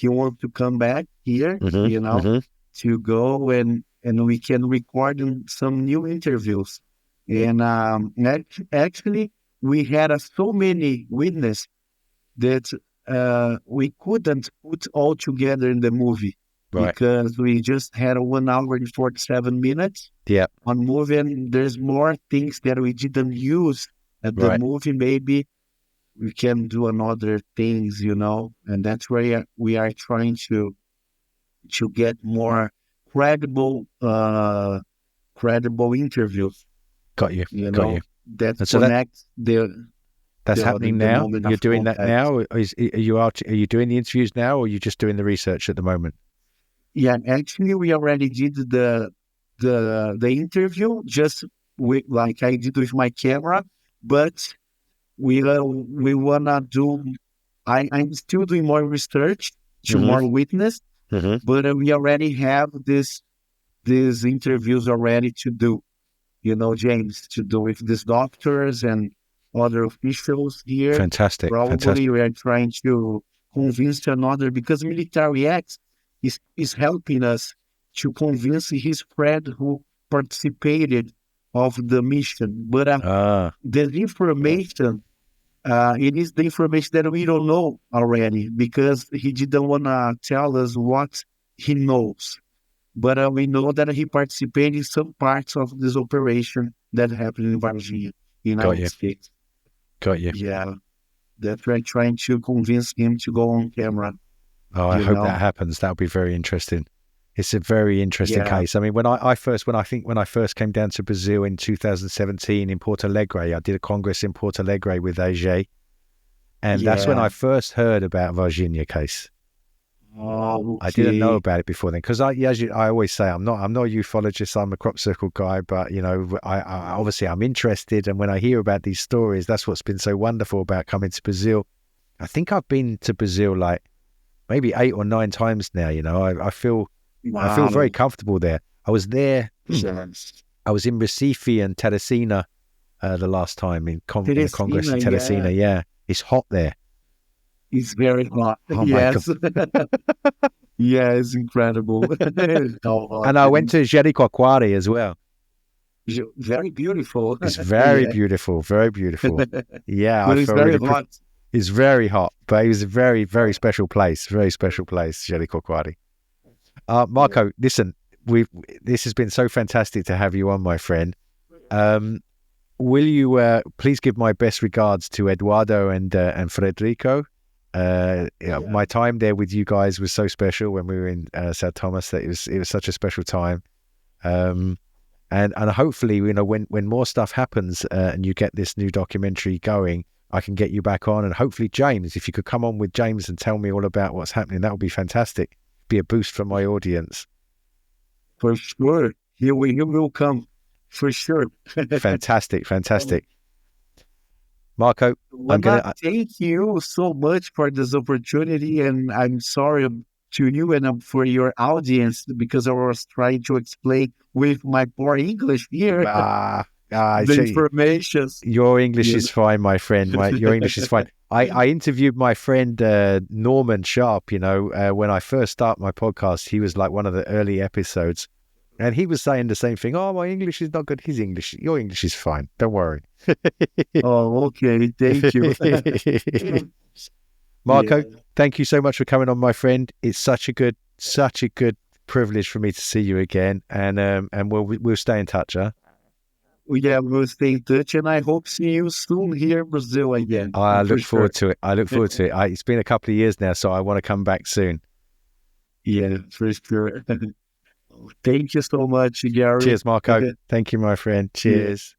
Speaker 7: wants to come back here, to go and we can record some new interviews. And actually, we had so many witnesses that we couldn't put all together in the movie. Right. Because we just had 1 hour and 47 minutes on movie, and there's more things that we didn't use at the movie. Maybe we can do another things, and that's where we are trying to get more credible interviews.
Speaker 2: Got you. Got you.
Speaker 7: That connects
Speaker 2: That's happening now? You're doing that now? Are you doing the interviews now, or are you just doing the research at the moment?
Speaker 7: Yeah, actually, we already did the interview just like I did with my camera, but we wanna do. I'm still doing more research to more witness, but we already have these interviews already to do. James, to do with these doctors and other officials here.
Speaker 2: Fantastic.
Speaker 7: Probably we are trying to convince another, because Military X is helping us to convince his friend who participated of the mission. But the information, it is the information that we don't know already, because he didn't want to tell us what he knows. But we know that he participated in some parts of this operation that happened in Varginha, United States.
Speaker 2: Got you.
Speaker 7: Yeah. That we're trying to convince him to go on camera.
Speaker 2: Oh, I hope that happens. That'll be very interesting. It's a very interesting case. I mean, when I first came down to Brazil in 2017 in Porto Alegre, I did a congress in Porto Alegre with AG, and that's when I first heard about Varginha case.
Speaker 7: Oh, okay.
Speaker 2: I didn't know about it before then, because I always say I'm not a ufologist. I'm a crop circle guy, but I obviously I'm interested, and when I hear about these stories, that's what's been so wonderful about coming to Brazil. I think I've been to Brazil like maybe 8 or 9 times now. I feel very comfortable there. I was there. I was in Recife and Teresina the last time in Congress in Teresina. Yeah, it's hot there.
Speaker 7: It's very hot.
Speaker 2: Oh
Speaker 7: yes.
Speaker 2: My God.
Speaker 7: Yeah, it's incredible.
Speaker 2: And I went to Jericoacoara as well.
Speaker 7: Very beautiful.
Speaker 2: It's very beautiful, very beautiful. Yeah,
Speaker 7: but it's very hot.
Speaker 2: It's very hot, but it was a very, very special place. Very special place, Jericoacoara. Marco, listen, this has been so fantastic to have you on, my friend. Will you please give my best regards to Eduardo and Frederico? My time there with you guys was so special when we were in São Tomé. That it was such a special time, and hopefully, when more stuff happens and you get this new documentary going, I can get you back on, and hopefully James, if you could come on with James and tell me all about what's happening, that would be fantastic. Be a boost for my audience.
Speaker 7: For sure, he will come for sure.
Speaker 2: Fantastic. Marco,
Speaker 7: thank you so much for this opportunity, and I'm sorry to you and for your audience, because I was trying to explain with my poor English here the information.
Speaker 2: Your English is fine, my friend. Your English is fine. I interviewed my friend Norman Sharp. When I first started my podcast, he was like one of the early episodes. And he was saying the same thing. Oh, my English is not good. Your English is fine. Don't worry.
Speaker 7: Oh, okay. Thank you.
Speaker 2: Marco, thank you so much for coming on, my friend. It's such a good privilege for me to see you again. And we'll stay in touch, huh?
Speaker 7: Yeah, we'll stay in touch, and I hope to see you soon here in Brazil again.
Speaker 2: I look forward to it. It's been a couple of years now, so I want to come back soon.
Speaker 7: Yeah, for sure. Thank you so much, Gary.
Speaker 2: Cheers, Marco. Thank you, my friend. Cheers.